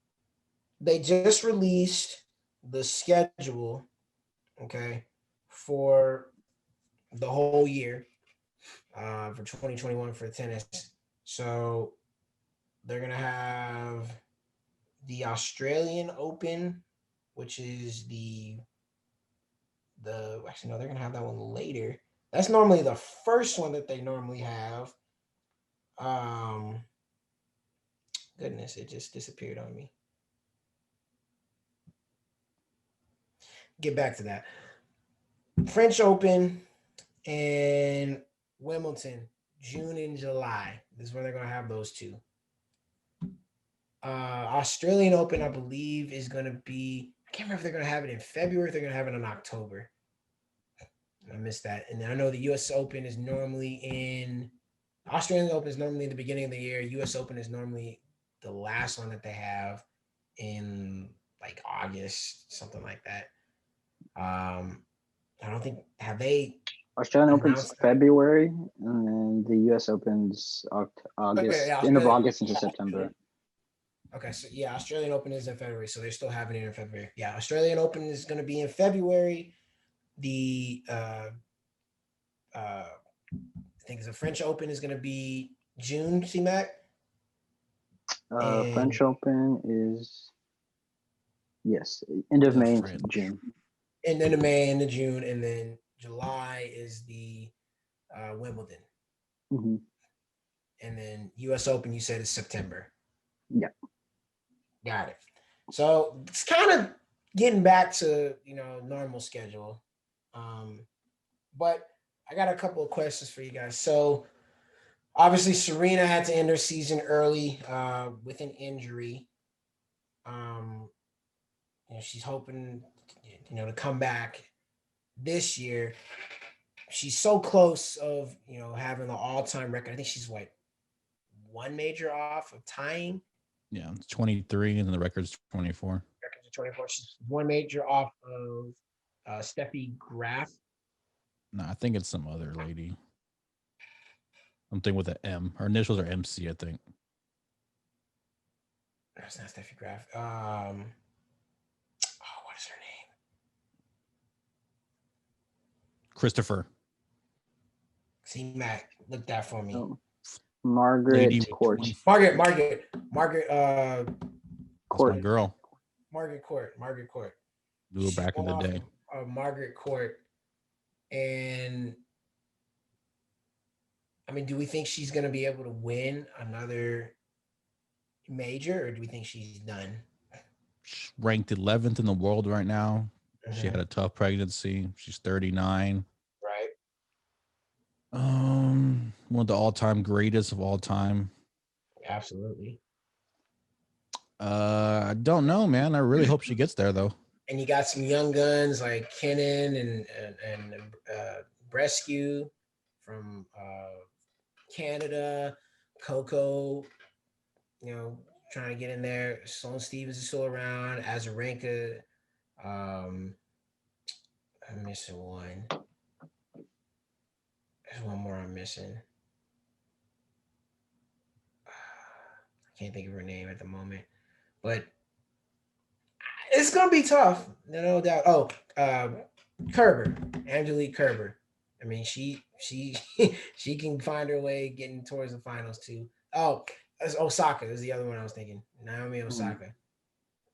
they just released the schedule, okay, for the whole year, for 2021 for tennis. So they're gonna have the Australian Open, which is the actually no, they're gonna have that one later. That's normally the first one that they normally have. Goodness, it just disappeared on me. Get back to that. French Open and Wimbledon, June and July. This is where they're gonna have those two. Australian Open, I believe, is gonna be. I can't remember if they're gonna have it in February. Or if they're gonna have it in October. I missed that. And then I know the U.S. Open is normally in. Australian Open is normally the beginning of the year. U.S. Open is normally the last one that they have in like August, something like that. I don't think have they. Australian Open's announced that? February, and then the U.S. Open's August, yeah, end of Australia- August into September. Okay, so yeah, Australian Open is in February, so they're still having it in February. Yeah, Australian Open is going to be in February. The I think the French Open is going to be June. C-Mac. French Open is end of The May into French. June. And then the May and the June, and then July is the Wimbledon, Mm-hmm. and then U.S. Open. You said is September. Yeah. Got it. So it's kind of getting back to normal schedule, but I got a couple of questions for you guys. So obviously Serena had to end her season early with an injury. She's hoping to come back this year. She's so close of having the all-time record. I think she's one major off of tying. Yeah, it's 23 and the record's 24. Records are 24. She's one major off of Steffi Graf. No, I think it's some other lady. Something with an M. Her initials are MC, I think. That's not Steffi Graf. What is her name? Christopher. See, Mac, look that for me. Oh. Margaret Lady with Court. 20 Margaret. That's my girl. Margaret Court. We were she's back in going the off day. of Margaret Court, and I mean, do we think she's gonna be able to win another major, or do we think she's done? She's ranked 11th in the world right now. She had Mhm. a tough pregnancy. She's 39. Right. One of the all-time greatest of all time. Absolutely. I don't know, man. I really hope she gets there though. And you got some young guns like Kenan and Brescu from Canada, Coco, trying to get in there. Sloane Stevens is still around. Azarenka. Um, I'm missing one. There's one more I'm missing. I can't think of her name at the moment, but it's gonna be tough, no doubt. Oh, Kerber, Angelique Kerber. I mean, she she can find her way getting towards the finals too. Oh, that's Osaka is the other one I was thinking. Naomi Osaka.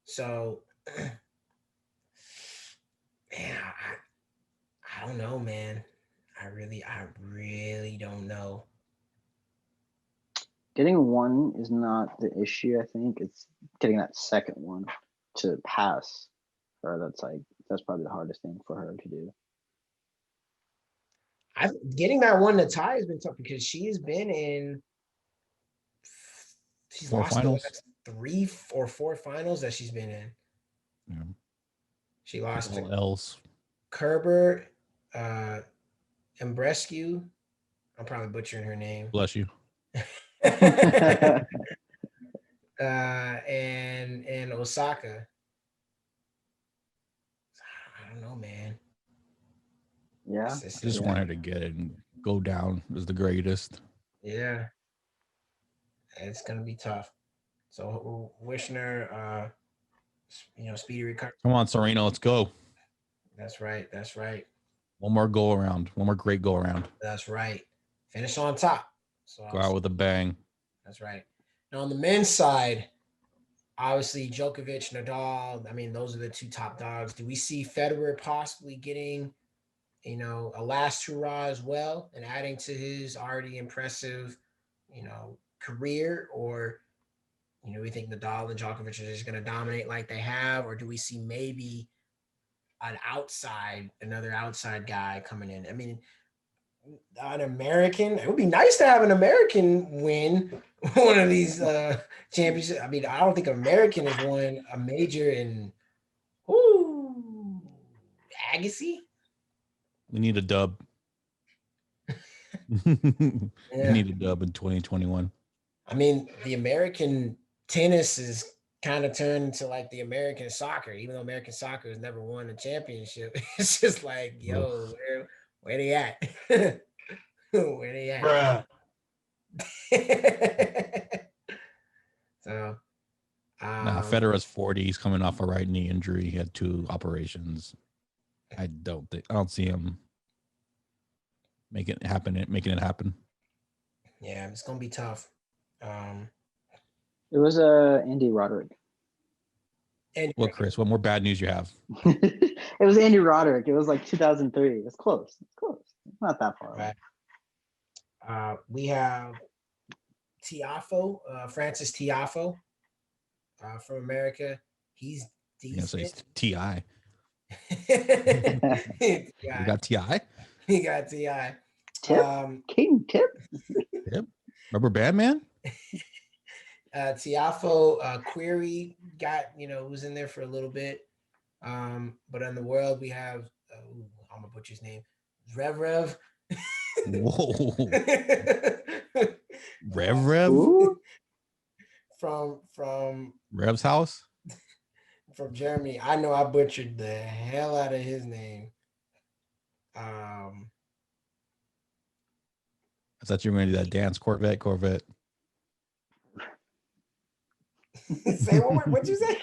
So, man, I don't know, man. I really don't know. Getting one is not the issue. I think it's getting that second one to pass her. That's probably the hardest thing for her to do. Getting that one to tie has been tough because she's been in. She's 4 lost the finals. last 3 or 4 finals that she's been in. Yeah. She lost All to else. Kerber, uh, Embrescu. I'm probably butchering her name. Bless you. And Osaka. I don't know, man. Yeah. I just want her to get it and go down as the greatest. Yeah, it's gonna be tough. So wishing her, speedy recovery. Come on, Serena, let's go. That's right. That's right. One more go around. One more great go around. That's right. Finish on top. So Go out with a bang. that's right. Now on the men's side, obviously Djokovic, Nadal. I mean, those are the two top dogs. Do we see Federer possibly getting, a last hurrah as well and adding to his already impressive, career? Or, we think Nadal and Djokovic are just going to dominate like they have? Or do we see maybe another outside guy coming in? I mean, an American. It would be nice to have an American win one of these championships. I mean, I don't think American has won a major in Agassi. We need a dub. We Yeah. need a dub in 2021. I mean, the American tennis is kind of turned into like the American soccer, even though American soccer has never won a championship. It's just like, yo, where they at? Where they at? Bruh. So, Federer's 40. He's coming off a right knee injury. He had 2 operations. I don't see him making it happen. Yeah, it's gonna be tough. It was Andy Roderick. And Well, Chris, what more bad news you have? It was Andy Roderick. It was like 2003. It's close. It's close. It's not that far away. We have Tiafo, Francis Tiafo, from America. He's You're gonna say decent. Ti. Yeah, You got Ti. he got Ti. Tip? King Tip? Yep. Rubber Band Man. Tiafo, Query was in there for a little bit. But in the world we have I'm gonna butcher his name, Rev. Whoa. Rev. Ooh. from Rev's house. from Germany. I know I butchered the hell out of his name. I thought you were going to do that dance. Corvette. Say what'd you say?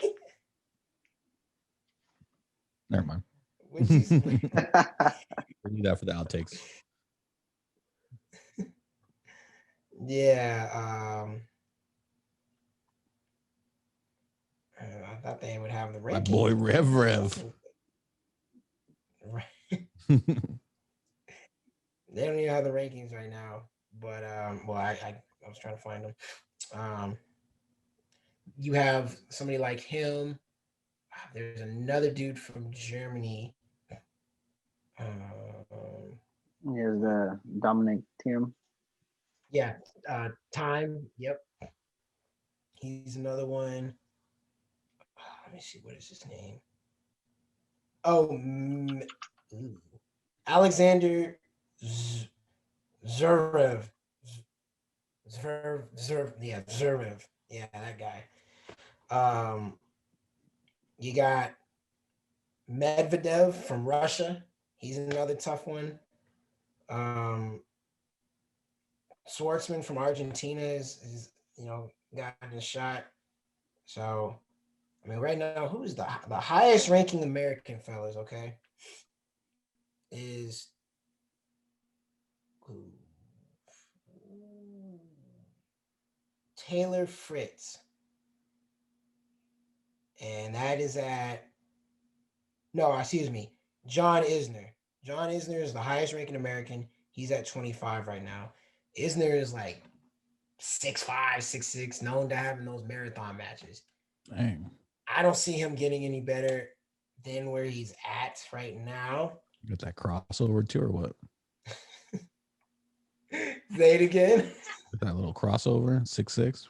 Never mind. What'd you say? We'll do that for the outtakes. Yeah. I thought they would have the My ranking. boy Rev. They don't even have the rankings right now, but well, I was trying to find them. Um, you have somebody like him. There's another dude from Germany. Um, Here's the Dominic Thiem. yeah, Time. Yep, he's another one. Let me see. What is his name? Oh, ooh. Alexander Z- Zverev. Yeah, Zverev. Yeah, that guy. Um, you got Medvedev from Russia. He's another tough one. Um, Schwartzman from Argentina is gotten a shot. So I mean, right now, who's the highest ranking American fellas? Okay, is who? Taylor Fritz, and that is at no, excuse me, John Isner. John Isner is the highest ranking American. He's at 25 right now. Isner is like 6'5", 6'6", known to having those marathon matches. Dang. I don't see him getting any better than where he's at right now. Got that crossover too, or what? Say it again. That little crossover, 6'6".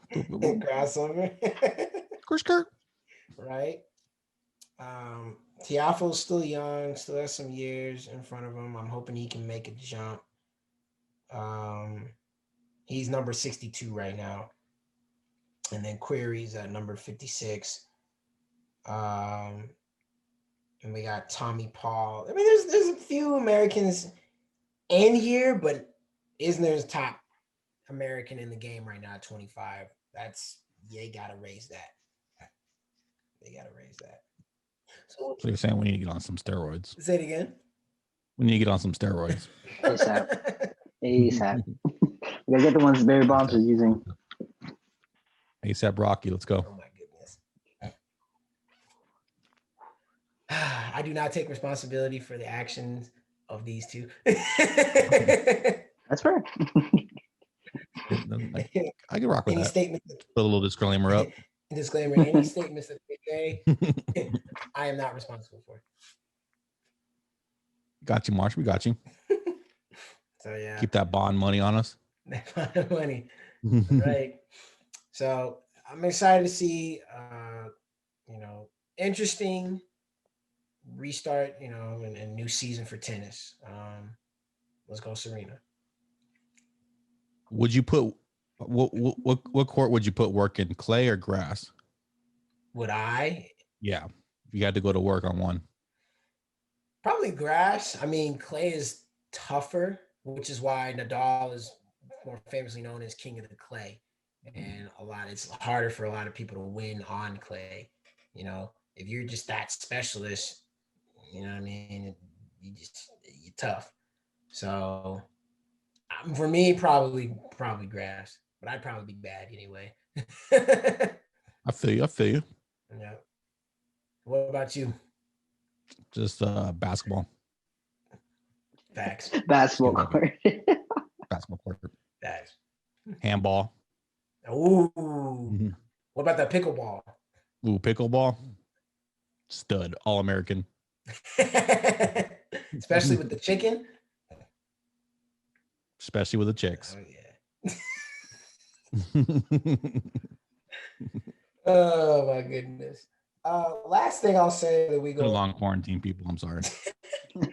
Crossover. Skirt. Right. Tiafoe's still young, still has some years in front of him. I'm hoping he can make a jump. He's number 62 right now. And then Query's at number 56. And we got Tommy Paul. I mean, there's a few Americans in here, but Isner's top American in the game right now at 25. That's they gotta raise that. They gotta raise that. So So you're saying we need to get on some steroids. say it again. We need to get on some steroids. ASAP. ASAP. We gotta get the ones Barry Bonds was using. ASAP Rocky, let's go. Oh my goodness. I do not take responsibility for the actions of these two. That's fair. I can rock with Any that. statement, Put a little disclaimer up. disclaimer, any statements that they say, I am not responsible for. Got you, Marsh. We got you. So yeah. Keep that bond money on us. Money. Right. So I'm excited to see interesting restart, and new season for tennis. Let's go, Serena. Would you put what court would you put work in, clay or grass? Would I? Yeah, if you had to go to work on one. Probably grass. I mean, clay is tougher, which is why Nadal is more famously known as king of the clay. And it's harder for a lot of people to win on clay. If you're just that specialist, you know what I mean, you're tough. So for me, probably grass, but I'd probably be bad anyway. I feel you. Yeah. What about you? Just basketball. Facts. Basketball court. Basketball court. Facts. Handball. Ooh. Mhm. What about that pickleball? Ooh, pickleball. Stud. All American. Especially with the chicken. Especially with the chicks. Oh yeah. Oh my goodness. Last thing I'll say that we Too go long quarantine, people. I'm sorry.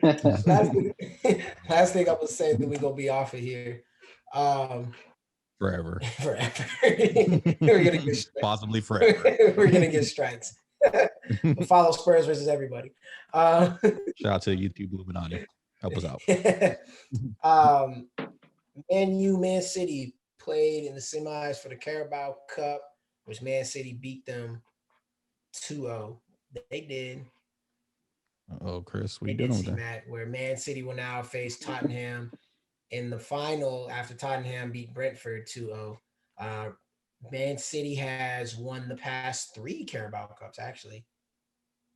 last thing I will say that we gonna be off of here. Forever. Forever. We're gonna get strikes. Possibly forever. We're gonna get strikes. Follow Spurs versus everybody. Shout out to YouTube Illuminati. Help us out. Man City played in the semis for the Carabao Cup, which Man City beat them 2-0. They did. Oh, Chris, what are They you did doing see with that? Matt, where Man City will now face Tottenham in the final after Tottenham beat Brentford 2-0. Man City has won the past 3 Carabao Cups, actually.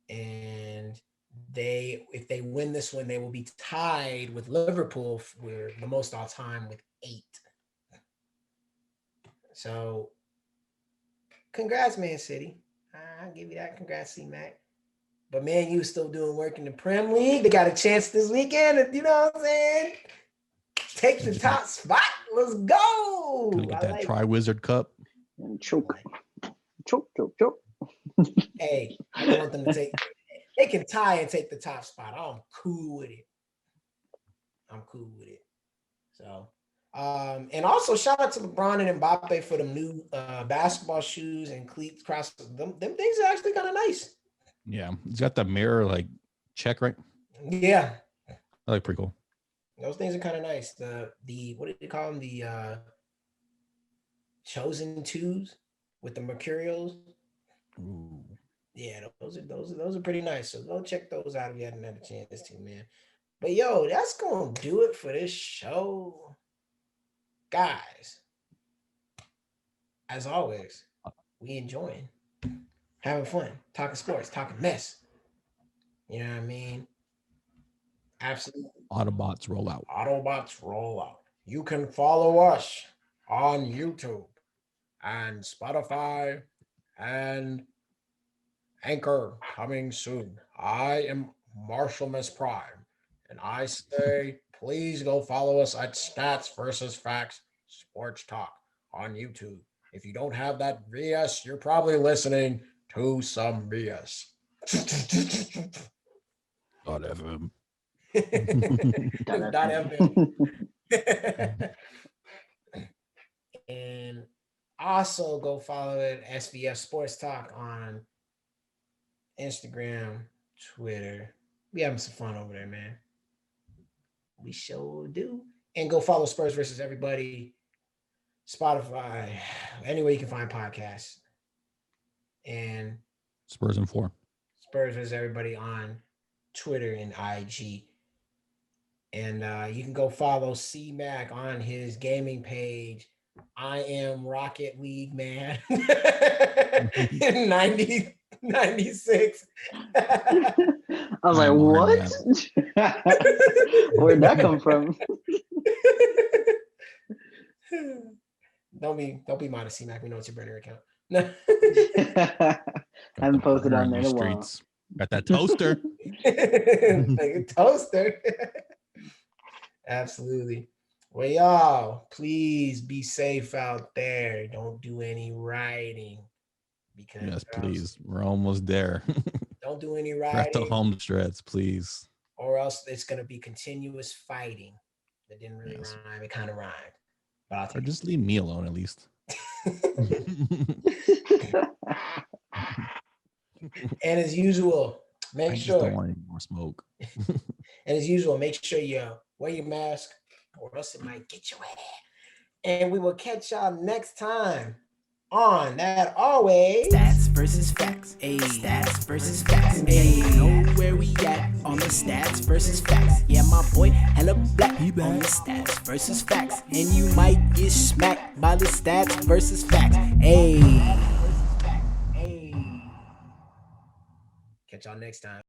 And if they win this one, they will be tied with Liverpool for the most all time with 8. So, congrats, Man City. I'll give you that. Congrats, C-Mac. But Man U still doing work in the Prem League. They got a chance this weekend. You know what I'm saying? Take the top spot. Let's go. Can I get that Tri-Wizard Cup? And choke. Choke. Hey, I don't want them to take. They can tie and take the top spot. I'm cool with it. So, and also shout out to LeBron and Mbappe for them new basketball shoes and cleats. Cross them things are actually kind of nice. Yeah, it's got the mirror like check, right? Yeah, I like pretty cool. those things are kind of nice. The what did they call them? The chosen twos with the mercurials. Ooh. Yeah, those are pretty nice. So go check those out if you hadn't had a chance to, man. But yo, that's gonna do it for this show, guys. As always, we enjoying, having fun, talking sports, talking mess. You know what I mean? Absolutely. Autobots roll out. Autobots roll out. You can follow us on YouTube and Spotify and Anchor coming soon. I am Marshall Miss Prime, and I say please go follow us at Stats versus Facts Sports Talk on YouTube. If you don't have that BS, you're probably listening to some BS. .fm. .fm. And also go follow it SVF Sports Talk on Instagram, Twitter. We having some fun over there, man. We sure do. And go follow Spurs versus Everybody, Spotify, anywhere you can find podcasts. And Spurs in 4. Spurs versus Everybody on Twitter and IG. And you can go follow C-Mac on his gaming page. I am Rocket League Man in 96. I was like, what? Where'd that come from? Don't be mad at C-Mac. We know it's your burner account. I haven't posted on there in a while. Got that toaster. Like a toaster. Absolutely. Well, y'all, please be safe out there. Don't do any riding. Because yes, please. We're almost there. Don't do any We're at the riding. home stretch, please. Or else it's going to be continuous fighting. That didn't really rhyme. It kind of rhymed. But Or just leave me alone at least. And as usual, I just don't want any more smoke. And as usual, make sure you wear your mask or else it might get your ass. And we will catch y'all next time on That Always Stats versus Facts. Stats versus Facts. Know where we at on the Stats versus Facts. Yeah, my boy, hella black on the Stats versus Facts. And you might get smacked by the Stats versus Facts. Catch y'all next time.